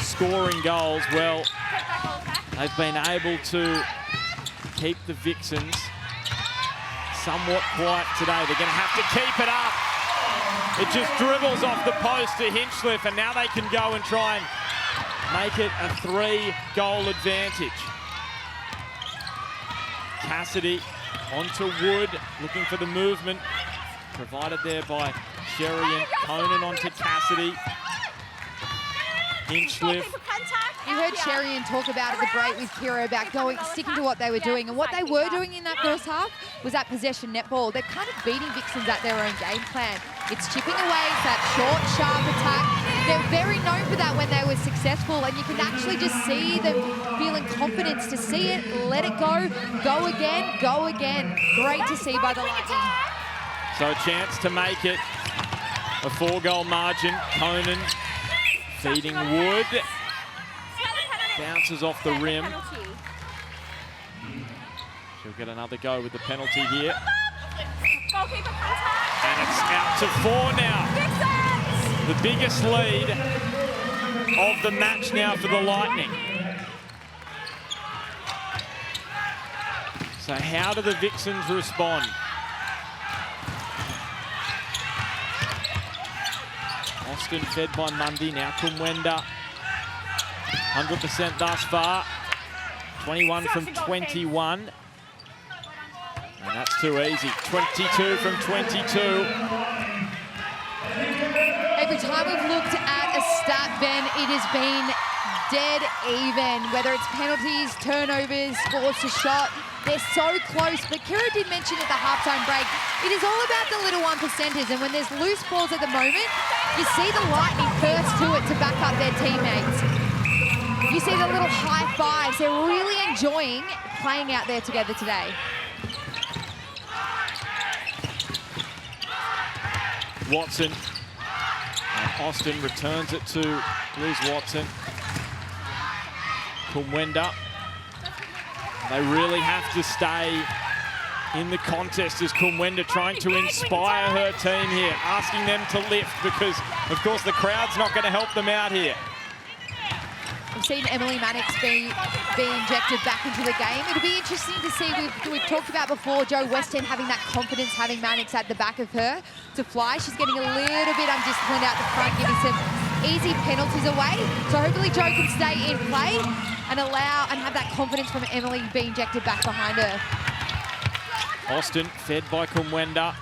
A: scoring goals. Well, they've been able to keep the Vixens somewhat quiet today. They're going to have to keep it up. It just dribbles off the post to Hinchliffe, and now they can go and try and make it a 3-goal advantage. Cassidy onto Wood, looking for the movement, provided there by Sherian. Conan onto Cassidy. Hinchliffe.
B: You heard Sherian talk about at the break with Kira about sticking to what they were doing. And what they were doing in that first half was that possession netball. They're kind of beating Vixens at their own game plan. It's chipping away, it's that short, sharp attack. They're very known for that when they were successful, and you can actually just see them feeling confidence to see it, let it go again, go again. Great to see by the Lightning.
A: So a chance to make it a 4-goal margin. Conan feeding Wood. Bounces off the rim. She'll get another go with the penalty here. And it's out to 4 now. The biggest lead of the match now for the Lightning. So how do the Vixens respond? Austin fed by Mundy, now Kumwenda. 100% thus far. 21 from 21. And that's too easy. 22 from 22.
B: Every time we've looked at a stat, Ben, it has been dead even. Whether it's penalties, turnovers, scores to shot, they're so close. But Kira did mention at the halftime break, it is all about the little 1%ers. And when there's loose balls at the moment, you see the Lightning first to it to back up their teammates. You see the little high fives. They're really enjoying playing out there together today.
A: Watson. And Austin returns it to Liz Watson. Kumwenda. They really have to stay in the contest as Kumwenda trying to inspire her team here, asking them to lift because, of course, the crowd's not going to help them out here.
B: We've seen Emily Mannix be injected back into the game. It'll be interesting to see, we've talked about before, Joe Weston having that confidence, having Mannix at the back of her to fly. She's getting a little bit undisciplined out the front, giving some easy penalties away. So hopefully Joe can stay in play and have that confidence from Emily being injected back behind her.
A: Austin fed by Kumwenda.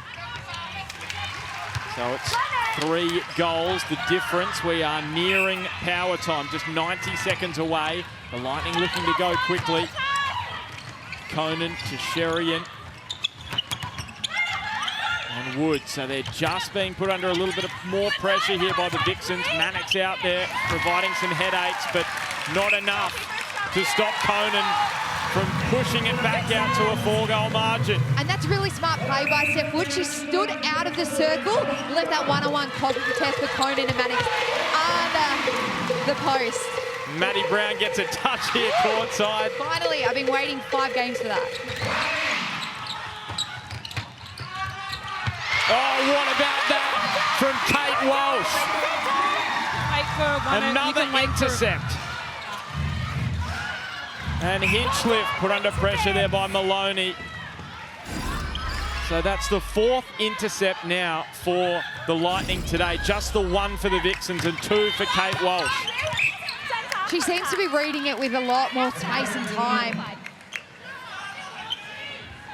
A: So it's 3 goals, the difference. We are nearing power time, just 90 seconds away. The Lightning looking to go quickly. Conan to Sherian. And Wood, so they're just being put under a little bit of more pressure here by the Vixens. Mannix out there providing some headaches, but not enough to stop Conan from pushing it back out to a 4-goal margin.
B: And that's really smart play by Steph Wood. She stood out of the circle, left that one-on-one contest for Conan and Mannix under the post.
A: Maddie Brown gets a touch here courtside.
B: Finally, I've been waiting 5 games for that.
A: Oh, what about that from Kate Walsh?
D: Wait for
A: Another intercept. And Hinchliffe put under pressure there by Maloney. So that's the 4th intercept now for the Lightning today. Just the 1 for the Vixens and 2 for Kate Walsh.
B: She seems to be reading it with a lot more space and time.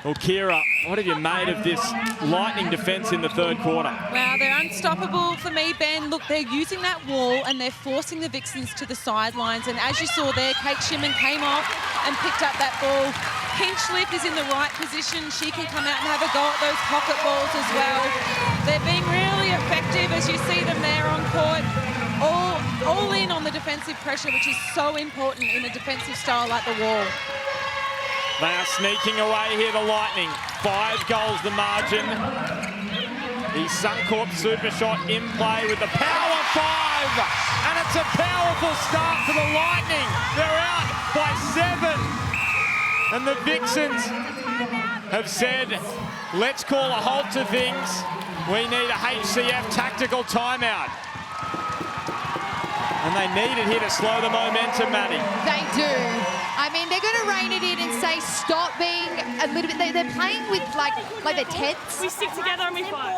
A: Well, Kira, what have you made of this Lightning defence in the 3rd quarter?
D: Wow, they're unstoppable for me, Ben. Look, they're using that wall and they're forcing the Vixens to the sidelines. And as you saw there, Kate Shimon came off and picked up that ball. Hinchliffe is in the right position. She can come out and have a go at those pocket balls as well. They're being really effective as you see them there on court. All in on the defensive pressure, which is so important in a defensive style like the wall.
A: They are sneaking away here, the Lightning. 5 goals the margin. The Suncorp super shot in play with the power 5. And it's a powerful start for the Lightning. They're out by 7. And the Vixens have said, let's call a halt to things. We need a HCF tactical timeout. And they need it here to slow the momentum, Maddie.
B: They do. I mean, they're going to rein it in and say, stop being a little bit... They're playing with, like they're tense.
C: We stick together and we fight.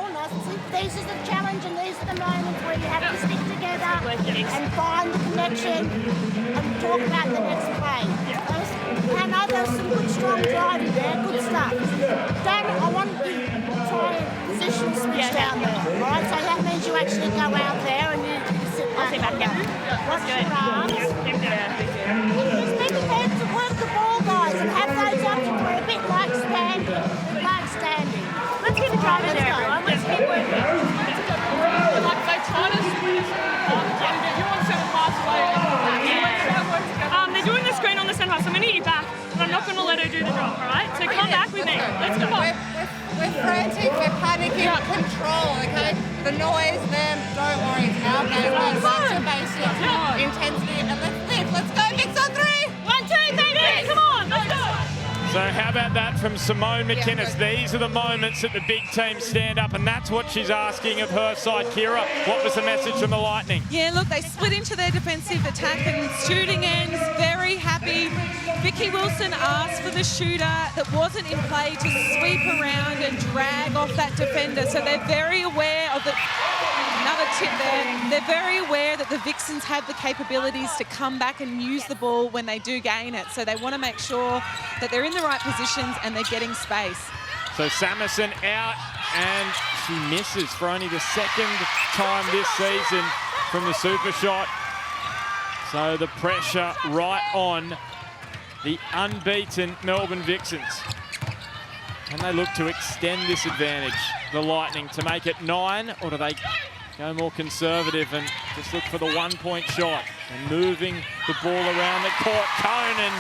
F: This is the challenge and these are the moments where you have to stick together and find the connection and talk about the next play. I know there's some good, strong driving there, good stuff. I want you to try and position switch down there, right? So that means you actually go out there and you sit back down. Watch your arms. Just be prepared to work the ball, guys, and have those options where a bit like standing.
C: Let's keep driving there, everyone. Let's keep working. Like they trying to switch. You want 7 miles away. They're doing the screen on the centre half, so I'm going to get you back, but I'm not going to let her do the drop, all right? So come back with me. Let's go.
G: We're frantic, we're panicking, control, okay? The noise, them, don't worry, it's our game. We're back to basics, intensity, and let's live. Let's go, Vix on 3!
C: 1, 2, baby! Come on, let's go!
A: So how about that from Simone McInnes? These are the moments that the big teams stand up, and that's what she's asking of her side. Kira, what was the message from the Lightning?
D: Yeah, look, they split into their defensive attack and shooting ends, very happy. Vicky Wilson asked for the shooter that wasn't in play to sweep around and drag off that defender. So they're very aware of the... Another tip there. They're very aware that the Vixens have the capabilities to come back and use the ball when they do gain it. So they want to make sure that they're in the right positions and they're getting space.
A: So Samuelson out, and she misses for only the second time this season from the super shot. So the pressure right on the unbeaten Melbourne Vixens. Can they look to extend this advantage, the Lightning, to make it 9, or do they go more conservative and just look for the 1-point shot? And moving the ball around the court, Conan.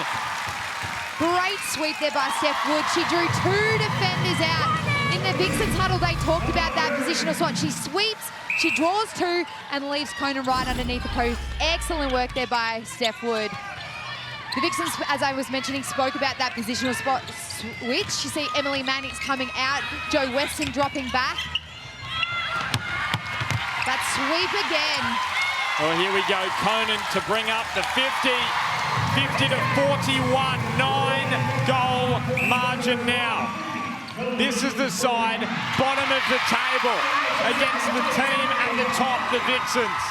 B: Great sweep there by Steph Wood. She drew 2 defenders out. In the Vixens huddle, they talked about that positional swat. She sweeps, she draws 2 and leaves Conan right underneath the post. Excellent work there by Steph Wood. The Vixens, as I was mentioning, spoke about that positional spot switch. You see Emily Mannix coming out, Jo Weston dropping back. That sweep again.
A: Well, here we go. Conan to bring up the 50 to 41, 9-goal margin now. This is the side, bottom of the table, against the team at the top, the Vixens.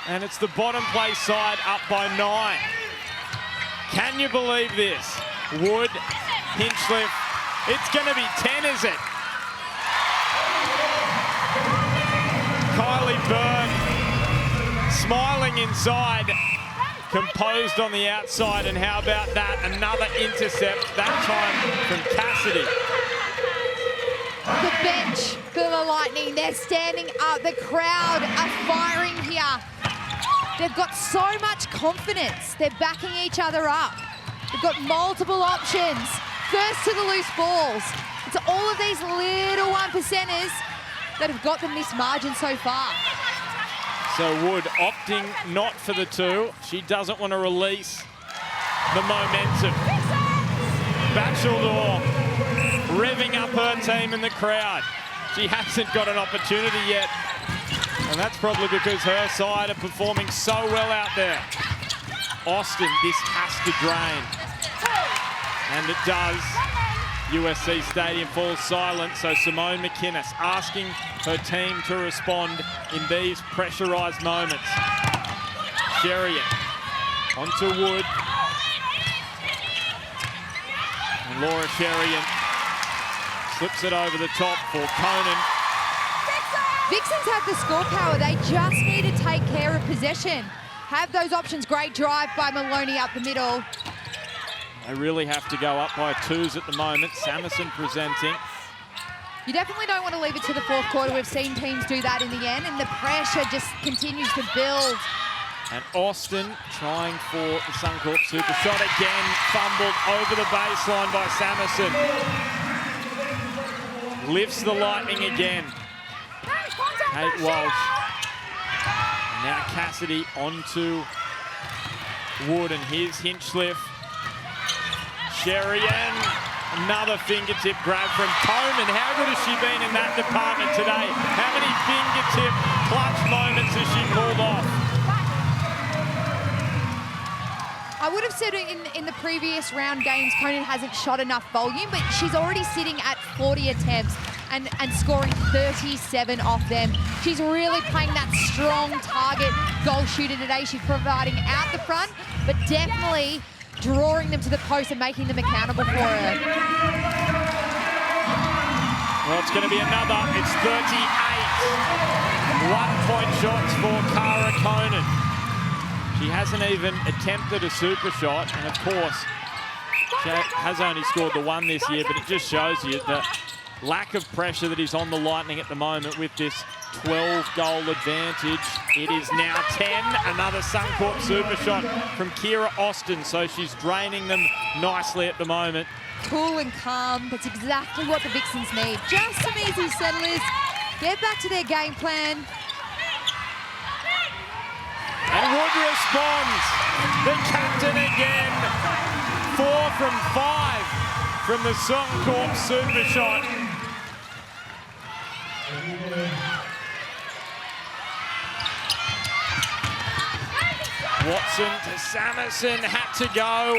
A: And it's the bottom place side up by 9. Can you believe this? Wood, Hinchliffe, it's going to be 10, is it? Kylie Byrne smiling inside, composed on the outside, and how about that? Another intercept, that time from Cassidy.
B: The bench for the Lightning, they're standing up. The crowd are firing here. They've got so much confidence. They're backing each other up. They've got multiple options. First to the loose balls. It's all of these little 1%ers that have got them this margin so far.
A: So Wood opting not for the 2. She doesn't want to release the momentum. Batcheldor revving up her team in the crowd. She hasn't got an opportunity yet. And that's probably because her side are performing so well out there. Austin, this has to drain. And it does. USC Stadium falls silent, so Simone McInnes asking her team to respond in these pressurised moments. Sherian onto Wood. And Laura Sherian slips it over the top for Conan.
B: Vixens have the score power. They just need to take care of possession. Have those options. Great drive by Maloney up the middle.
A: They really have to go up by 2s at the moment. Samuelson presenting.
B: You definitely don't want to leave it to the 4th quarter. We've seen teams do that in the end, and the pressure just continues to build.
A: And Austin trying for the Suncorp super shot again. Fumbled over the baseline by Samuelson. Lifts the Lightning again. Kate Walsh. And now Cassidy onto Wood, and here's Hinchliffe. Sherian, another fingertip grab from Conan. How good has she been in that department today? How many fingertip clutch moments has she pulled off?
B: I would have said in the previous round games, Conan hasn't shot enough volume, but she's already sitting at 40 attempts and scoring 37 off them. She's really playing that strong target goal shooter today. She's providing out the front, but definitely drawing them to the post and making them accountable for her.
A: Well, it's going to be another. It's 38. 1-point shots for Cara Conan. She hasn't even attempted a super shot, and of course, she has only scored the 1 this year, but it just shows you the lack of pressure that is on the Lightning at the moment with this 12-goal advantage. It is now 10. Another Suncorp super shot from Kira Austin, so she's draining them nicely at the moment.
B: Cool and calm. That's exactly what the Vixens need. Just some easy settlers. Get back to their game plan.
A: And Wood responds. The captain again. 4 from 5 from the Suncorp super shot. Watson to Samuelson, had to go,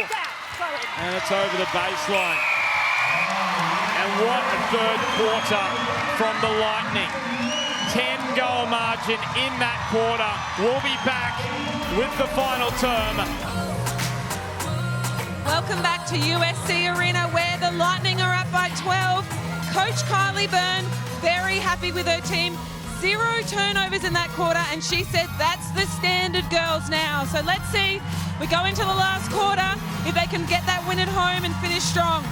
A: and it's over the baseline. And what a third quarter from the Lightning. 10-goal margin in that quarter. We'll be back with the final term.
D: Welcome back to USC Arena, where the Lightning are up by 12. Coach Kylie Byrne, very happy with her team. 0 turnovers in that quarter, and she said that's the standard, girls, now. So let's see, we go into the last quarter, if they can get that win at home and finish strong.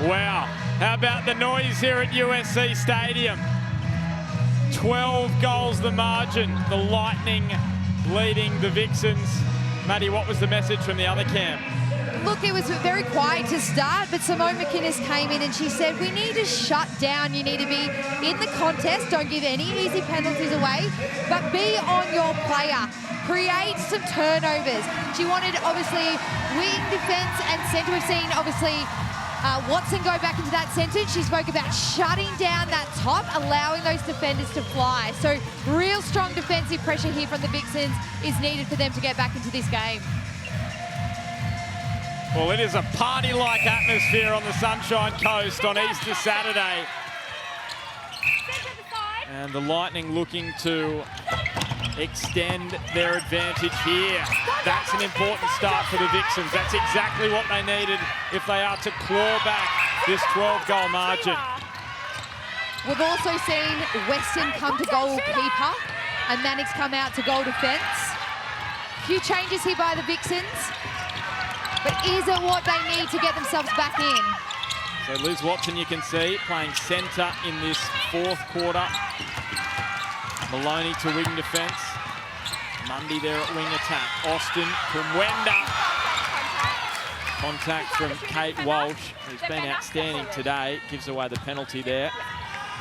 A: Wow, how about the noise here at USC Stadium? 12 goals the margin, the Lightning leading the Vixens. Maddie, what was the message from the other camp?
B: Look, it was very quiet to start, but Simone McInnes came in and she said, we need to shut down. You need to be in the contest. Don't give any easy penalties away, but be on your player. Create some turnovers. She wanted, obviously, wing defence and centre. We've seen, obviously, Watson go back into that centre. She spoke about shutting down that top, allowing those defenders to fly. So real strong defensive pressure here from the Vixens is needed for them to get back into this game.
A: Well, it is a party-like atmosphere on the Sunshine Coast on Easter Saturday. And the Lightning looking to extend their advantage here. That's an important start for the Vixens. That's exactly what they needed if they are to claw back this 12-goal margin.
B: We've also seen Weston come to goalkeeper and Mannix come out to goal defence. A few changes here by the Vixens. But is it what they need to get themselves back in?
A: So Liz Watson, you can see, playing centre in this fourth quarter. Maloney to wing defence. Mundy there at wing attack. Austin, Kumwenda. Contact from Kate Walsh, who's been outstanding today. Gives away the penalty there.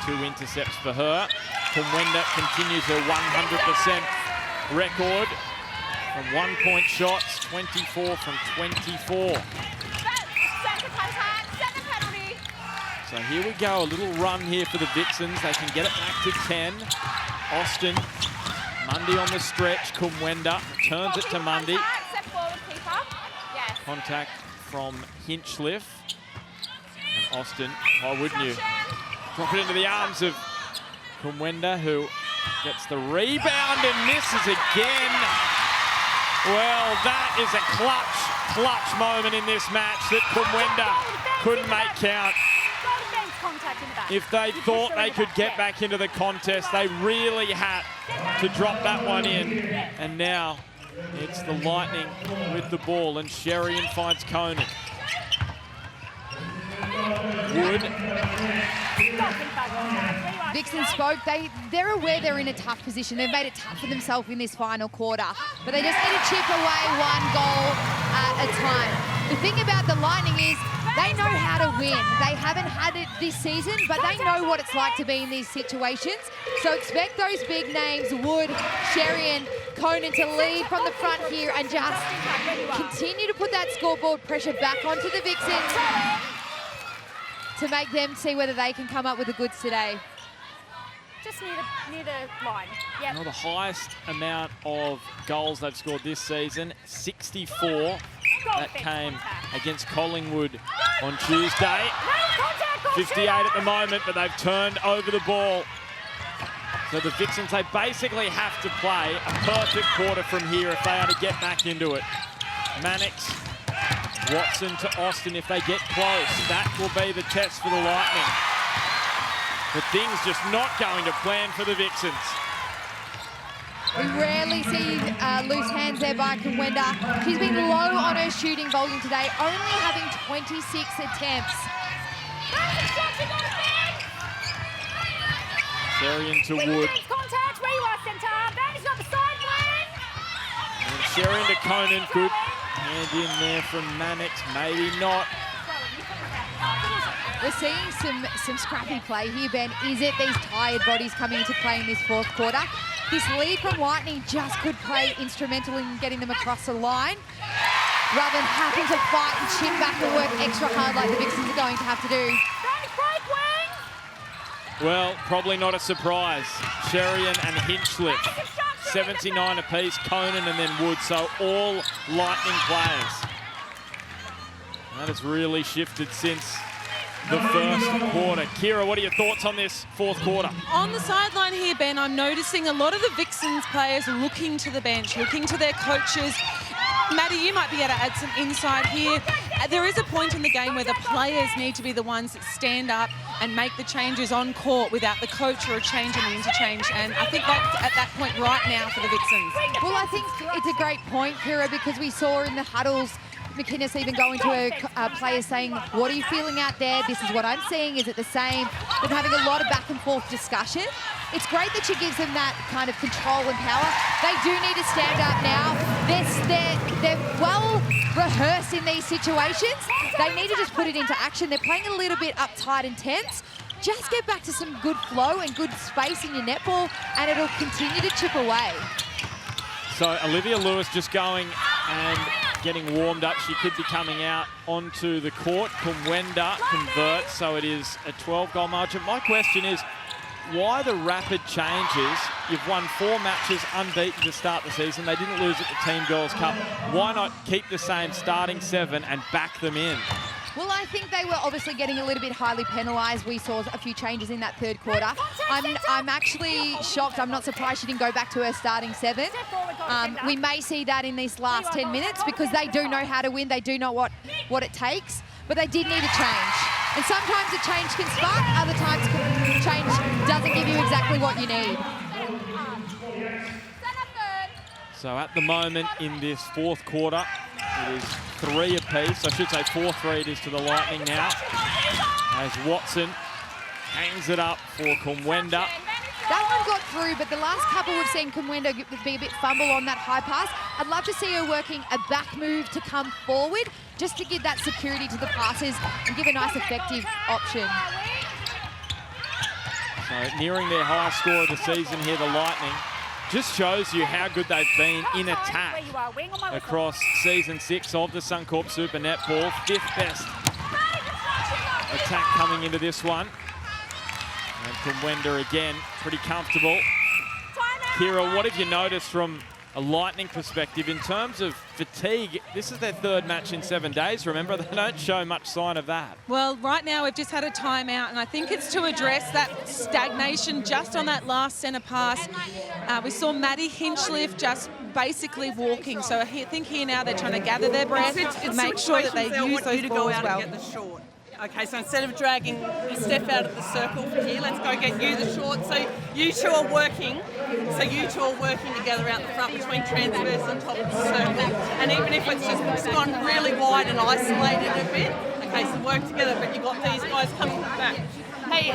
A: 2 intercepts for her. Kumwenda continues her 100% record. From 1-point shots, 24 from 24. So here we go, a little run here for the Vixens. They can get it back to 10. Austin, Mundy on the stretch. Kumwenda returns it to Mundy. Contact from Hinchliffe. And Austin, why wouldn't you? Drop it into the arms of Kumwenda, who gets the rebound and misses again. Well, that is a clutch moment in this match that Kumwenda couldn't make count. If they thought they could get back into the contest, they really had to drop that one in. And now it's the Lightning with the ball, and Sherian finds Conan. Wood.
B: Vixen spoke, they're aware they're in a tough position. They've made it tough for themselves in this final quarter. But they just need to chip away 1 goal at a time. The thing about the Lightning is they know how to win. They haven't had it this season, but they know what it's like to be in these situations. So expect those big names, Wood, Sherian, Conan, to lead from the front here and just continue to put that scoreboard pressure back onto the Vixens to make them see whether they can come up with the goods today.
C: Just near the line. Yep.
A: Well, the highest amount of goals they've scored this season, 64. That came against Collingwood on Tuesday. 58 at the moment, but they've turned over the ball. So the Vixens, they basically have to play a perfect quarter from here if they are to get back into it. Mannix, Watson to Austin if they get close. That will be the test for the Lightning. But things just not going to plan for the Vixens.
B: We rarely see loose hands there by Kumwenda. She's been low on her shooting volume today, only having 26 attempts.
A: Sherian to Wood.
C: Contact, where you are, centre. Band's got the side wing.
A: And Sherian to Conan. Good hand in there from Mannix. Maybe not.
B: We're seeing some scrappy play here, Ben. Is it these tired bodies coming into play in this fourth quarter? this lead from Lightning just could play instrumental in getting them across the line, rather than having to fight and chip back and work extra hard like the Vixens are going to have to do.
A: Well, probably not a surprise. Sherian and Hinchliffe, 79 apiece, Conan and then Wood, so all Lightning players. That has really shifted since the first quarter. Kira, what are your thoughts on this fourth quarter?
D: On the sideline here, Ben, I'm noticing a lot of the Vixens players looking to the bench, looking to their coaches. Maddie, you might be able to add some insight here. There is a point in the game where the players need to be the ones that stand up and make the changes on court without the coach or a change in the interchange. And I think that's at that point right now for the Vixens.
B: Well, I think it's a great point, Kira, because we saw in the huddles McInnes even going to a player saying, what are you feeling out there? This is what I'm seeing. Is it the same? They're having a lot of back and forth discussion. It's great that she gives them that kind of control and power. They do need to stand up now. They're well rehearsed in these situations. They need to just put it into action. They're playing a little bit uptight and tense. Just get back to some good flow and good space in your netball, and it'll continue to chip away.
A: So Olivia Lewis just going and getting warmed up. She could be coming out onto the court. Kumwenda converts, so it is a 12-goal margin. My question is, why the rapid changes? You've won 4 matches unbeaten to start the season. They didn't lose at the Team Girls Cup. Why not keep the same starting 7 and back them in?
B: Well, I think they were obviously getting a little bit highly penalised. We saw a few changes in that third quarter. I'm actually shocked. I'm not surprised she didn't go back to her starting 7. We may see that in these last 10 minutes because they do know how to win. They do know what it takes, but they did need a change. And sometimes a change can spark, other times change doesn't give you exactly what you need.
A: So at the moment in this fourth quarter, it is 3 apiece. I should say 4-3 it is to the Lightning now. As Watson hangs it up for Kumwenda.
B: That one got through, but the last couple we've seen Kumwenda be a bit fumble on that high pass. I'd love to see her working a back move to come forward, just to give that security to the passes and give a nice effective option.
A: So nearing their highest score of the season here, the Lightning. Just shows you how good they've been in attack across season 6 of the Suncorp Super Netball. 5th best attack coming into this one. And Kumwenda again, pretty comfortable. Kira, what have you noticed from a Lightning perspective in terms of fatigue? This is their 3rd match in 7 days. Remember, they don't show much sign of that.
D: Well, right now we've just had a timeout, and I think it's to address that stagnation just on that last centre pass. We saw Maddie Hinchliffe just basically walking. So I think here now they're trying to gather their breath and make sure that they use those balls well.
E: Get the short. Okay, so instead of dragging Steph out of the circle from here, let's go get you the short. So you two are working. So you two are working together out the front between transverse and top of the circle. And even if it's gone really wide and isolated a bit, okay, so work together, but you've got these guys coming back. Hey,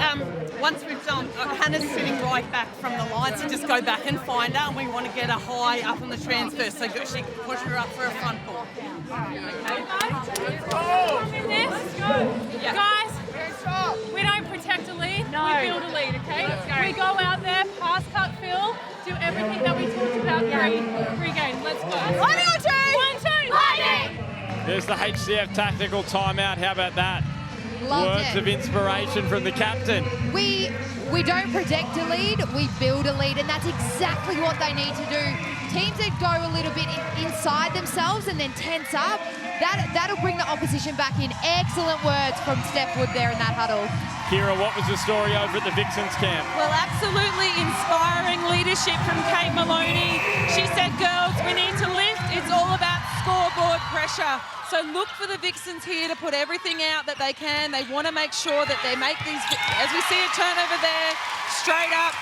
E: once we've done, Hannah's sitting right back from the line, so just go back and find her, and we want to get her high up on the transverse, so she can push her up for a front ball.
C: Okay. Yeah. Guys, we don't protect a lead, we build a lead, okay? We go out there, pass, cut, fill, do everything that we talked about pre-game. Let's go. 1, 2, 1, 2, Lightning!
A: There's the HCF tactical timeout. How about that?
B: Loved
A: Words
B: it.
A: of inspiration from the captain.
B: We don't protect a lead, we build a lead, and that's exactly what they need to do. Teams that go a little bit inside themselves and then tense up, that'll bring the opposition back in. Excellent words from Steph Wood there in that huddle.
A: Kira, what was the story over at the Vixens camp?
D: Well, absolutely inspiring leadership from Kate Maloney. She said, girls, we need to lift. It's all about scoreboard pressure. So look for the Vixens here to put everything out that they can. They want to make sure that they make these, as we see a turnover there, straight up,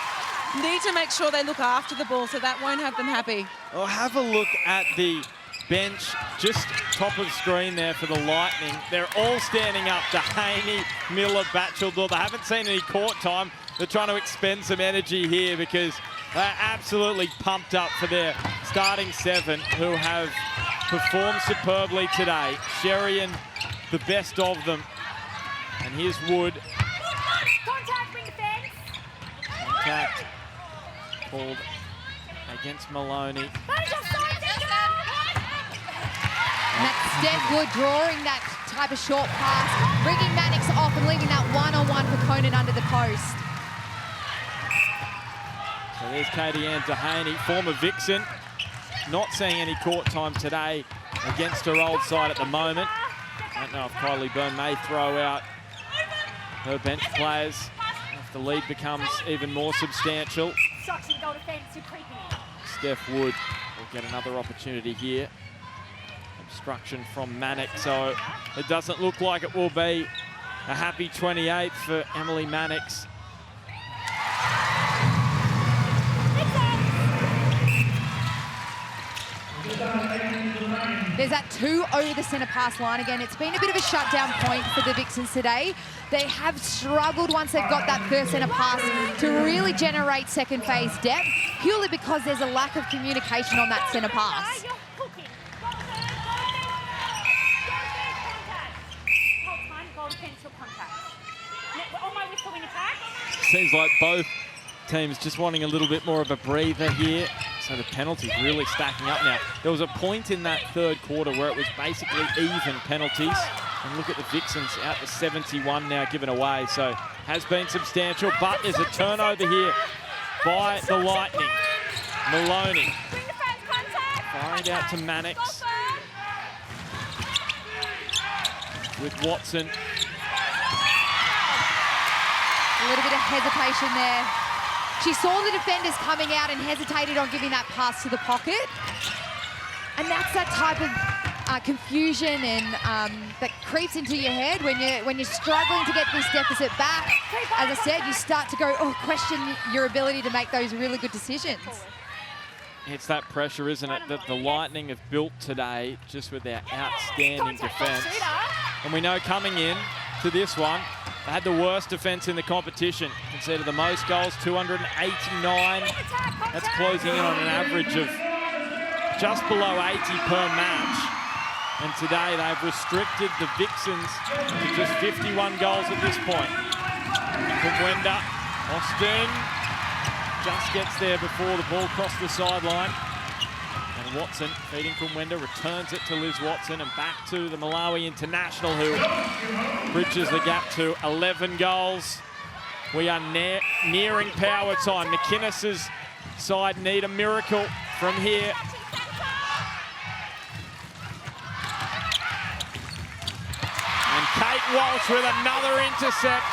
D: need to make sure they look after the ball, so that won't have them happy.
A: Well, have a look at the bench, just top of screen there for the Lightning. They're all standing up to Haney, Miller, Batchelor. They haven't seen any court time. They're trying to expend some energy here because they're absolutely pumped up for their starting 7 who have performed superbly today. Sherian, the best of them. And here's Wood.
C: Contact, bring defense.
A: Contact called against Maloney.
B: And that's Steph Wood drawing that type of short pass, bringing Mannix off and leaving that one-on-one for Conan under the post.
A: So there's Katie Ann Dehaney, former Vixen, not seeing any court time today against her old side at the moment. I don't know if Kylie Byrne may throw out her bench players if the lead becomes even more substantial. Steph Wood will get another opportunity here. Obstruction from Mannix, so it doesn't look like it will be a happy 28th for Emily Mannix.
B: There's that 2 over the centre pass line again. It's been a bit of a shutdown point for the Vixens today. They have struggled once they've got that first centre pass to really generate second phase depth, purely because there's a lack of communication on that centre pass.
A: Seems like both teams just wanting a little bit more of a breather here. So the penalties really stacking up now. There was a point in that third quarter where it was basically even penalties. And look at the Vixens out to 71 now given away. So has been substantial, but there's a turnover here by the Lightning. Maloney firing it out to Mannix. With Watson.
B: A little bit of hesitation there. She saw the defenders coming out and hesitated on giving that pass to the pocket. And that's that type of confusion and that creeps into your head when you're struggling to get this deficit back. As I said, you start to go, question your ability to make those really good decisions.
A: It's that pressure, isn't it, that the Lightning have built today just with their outstanding defence. And we know coming in to this one, they had the worst defence in the competition. Conceded the most goals, 289. That's closing in on an average of just below 80 per match. And today they've restricted the Vixens to just 51 goals at this point. Kumwenda, Austin just gets there before the ball crossed the sideline. And Watson, feeding Kumwenda, returns it to Liz Watson and back to the Malawi international who bridges the gap to 11 goals. We are nearing power time. McInnes's side need a miracle from here. And Kate Walsh with another intercept.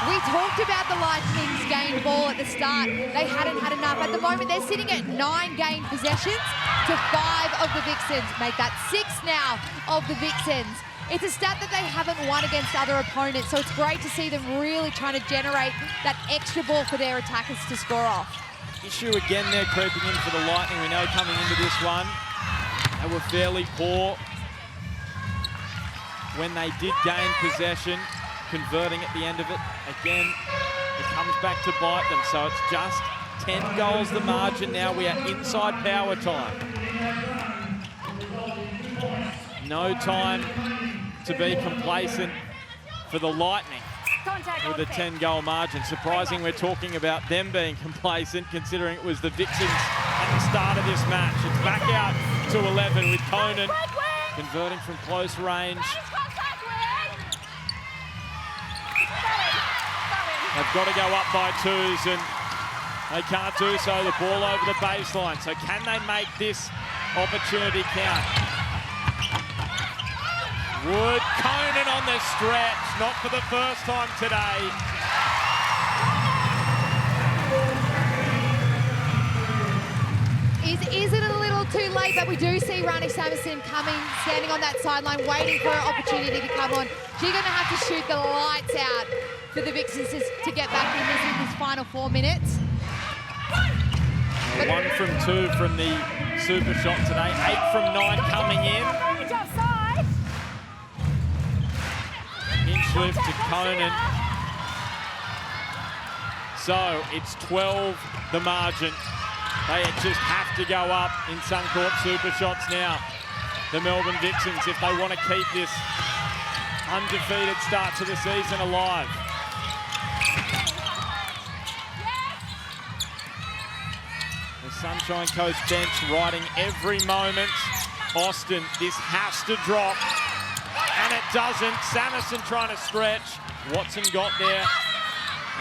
B: We talked about the Lightning's gained ball at the start. They hadn't had enough. At the moment, they're sitting at 9 gained possessions to 5 of the Vixens. Make that 6 now of the Vixens. It's a stat that they haven't won against other opponents, so it's great to see them really trying to generate that extra ball for their attackers to score off.
A: Issue again there creeping in for the Lightning. We know coming into this one, they were fairly poor when they did gain possession. Converting at the end of it. Again, it comes back to bite them. So it's just 10 goals the margin now. We are inside power time. No time to be complacent for the Lightning with a 10-goal margin. Surprising we're talking about them being complacent considering it was the Vixens at the start of this match. It's back out to 11 with Conan converting from close range. They've got to go up by 2s and they can't do so. The ball over the baseline. So can they make this opportunity count? Wood, Conan on the stretch, not for the first time today.
B: Is it a little too late? But we do see Rani Samuson coming, standing on that sideline, waiting for an opportunity to come on. She's going to have to shoot the lights out for the Vixens to get back in this final 4 minutes.
A: 1 from 2 from the super shot today. 8 from 9 coming in. Inch lift to Conan. So it's 12 the margin. They just have to go up in Suncorp super shots now. The Melbourne Vixens, if they want to keep this undefeated start to the season alive. The Sunshine Coast bench riding every moment. Austin, this has to drop. And it doesn't. Samison trying to stretch. Watson got there.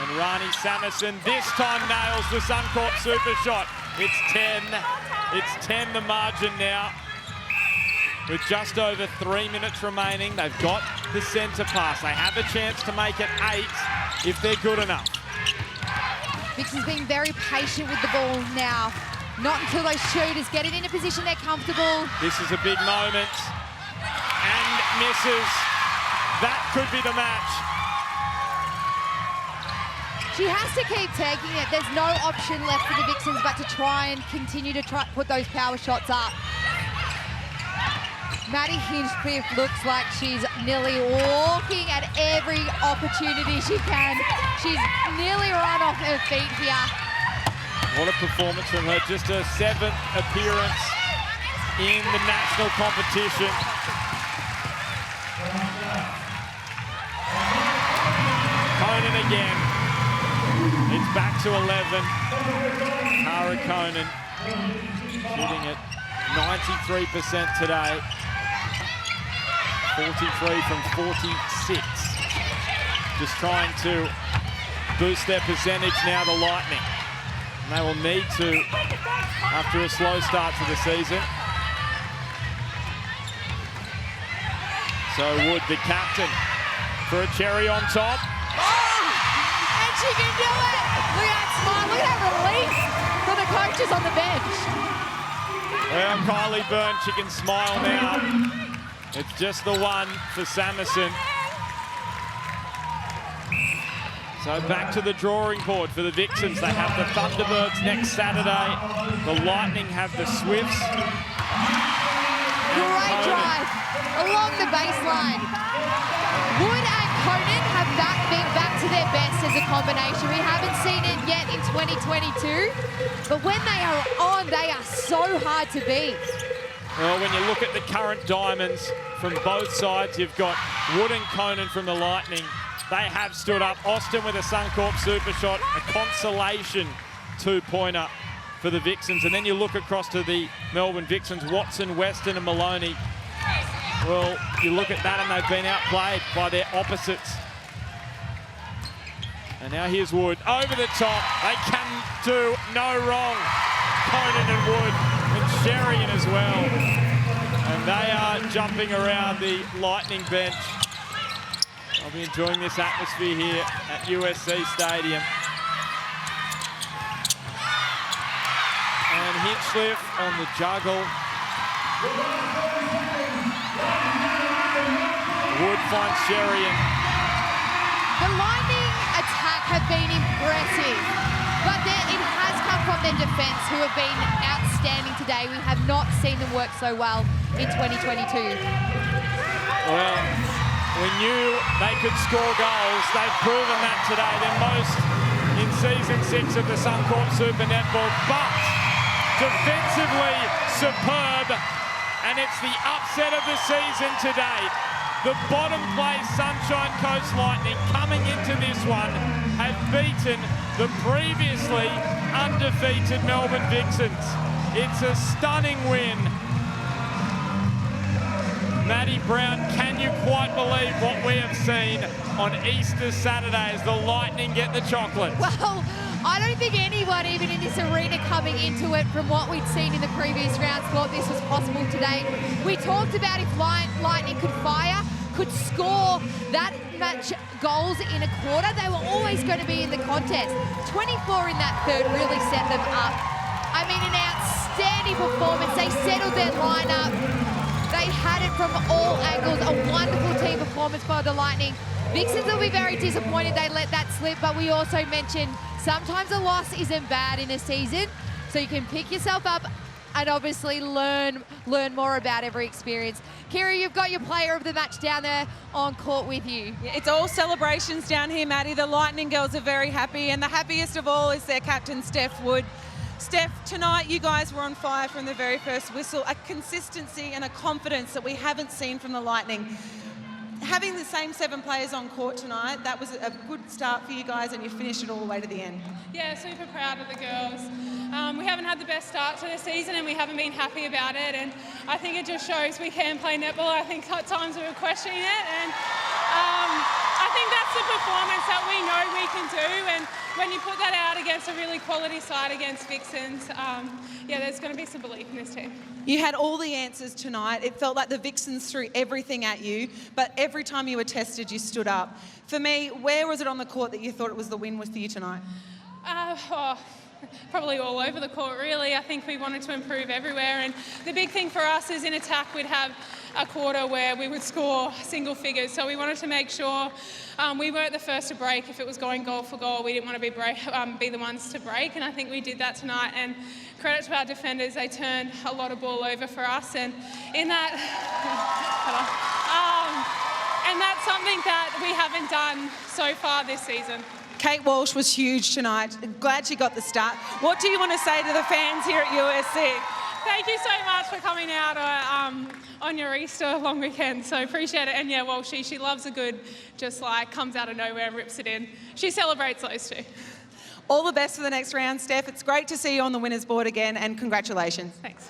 A: And Rani Samison this time nails the Suncorp super shot. It's 10. It's 10 the margin now. With just over 3 minutes remaining, they've got the centre pass. They have a chance to make it 8 if they're good enough.
B: Vixens being very patient with the ball now. Not until those shooters get it in a position they're comfortable.
A: This is a big moment. And misses. That could be the match.
B: She has to keep taking it. There's no option left for the Vixens but to try and continue to put those power shots up. Maddie Hinchcliffe looks like she's nearly walking at every opportunity she can. She's nearly run off her feet here.
A: What a performance from her. Just her 7th appearance in the national competition. Conan again. It's back to 11. Tara Conan shooting at 93% today. 43 from 46. Just trying to boost their percentage now, the Lightning. And they will need to after a slow start to the season. So Wood, the captain, for a cherry on top.
B: And she can do it! Look at that smile, look at that release for the coaches on the bench.
A: Well, Kylie Byrne, she can smile now. It's just the one for Samison. So back to the drawing board for the Vixens. They have the Thunderbirds next Saturday. The Lightning have the Swifts.
B: Great drive along the baseline. Wood and Conan have been back to their best as a combination. We haven't seen it yet in 2022, but when they are on, they are so hard to beat.
A: Well, when you look at the current diamonds from both sides, you've got Wood and Conan from the Lightning. They have stood up. Austin with a Suncorp super shot, a consolation 2-pointer for the Vixens. And then you look across to the Melbourne Vixens, Watson, Weston and Maloney. Well, you look at that and they've been outplayed by their opposites. And now here's Wood over the top. They can do no wrong. Conan and Wood and Sherian as well. And they are jumping around the Lightning bench. I'll be enjoying this atmosphere here at USC Stadium. And Hinchcliffe on the juggle. Wood finds Sherian.
B: The Lightning attack have been impressive, but it has come from their defence, who have been outstanding today. We have not seen them work so well in 2022.
A: Well, we knew they could score goals. They've proven that today. They're most in season 6 of the Suncorp Super Netball, but defensively superb, and it's the upset of the season today. The bottom place Sunshine Coast Lightning coming into this one have beaten the previously undefeated Melbourne Vixens. It's a stunning win. Maddie Brown, can you quite believe what we have seen on Easter Saturday as the Lightning get the chocolates?
B: Well, I don't think anyone, even in this arena coming into it from what we'd seen in the previous rounds, thought this was possible today. We talked about if Lightning could fire, could score that much goals in a quarter, they were always going to be in the contest. 24 in that third really set them up. I mean, an outstanding performance. They settled their lineup. They had it from all angles. A wonderful team performance by the Lightning. Vixens will be very disappointed they let that slip, but we also mentioned sometimes a loss isn't bad in a season, so you can pick yourself up and obviously learn more about every experience. Kira, you've got your player of the match down there on court with you.
D: Yeah, it's all celebrations down here, Maddie. The Lightning girls are very happy, and the happiest of all is their captain, Steph Wood. Steph, tonight you guys were on fire from the very first whistle. A consistency and a confidence that we haven't seen from the Lightning. Having the same 7 players on court tonight, that was a good start for you guys, and you finished it all the way to the end.
H: Yeah, super proud of the girls.
D: We haven't had the best start to the season and we haven't been happy about it, and I think it just shows we can play netball. I think at times we were questioning it, and I think that's the performance that we know we can do, and when you put that out against a really quality side against Vixens, yeah, there's going to be some belief in this team.
H: You had all the answers tonight. It felt like the Vixens threw everything at you, but every time you were tested, you stood up. For me, where was it on the court that you thought it was the win was for you tonight?
D: Probably all over the court, really. I think we wanted to improve everywhere, and the big thing for us is in attack we'd have a quarter where we would score single figures, so we wanted to make sure we weren't the first to break. If it was going goal for goal, we didn't want to be the ones to break, and I think we did that tonight, and credit to our defenders, they turned a lot of ball over for us, and in that and that's something that we haven't done so far this season.
H: Kate Walsh was huge tonight. Glad she got the start. What do you want to say to the fans here at USC?
D: Thank you so much for coming out on your Easter long weekend. So appreciate it. And yeah, well, she loves a good, just like comes out of nowhere and rips it in. She celebrates those too.
H: All the best for the next round, Steph. It's great to see you on the winners board again, and congratulations.
D: Thanks.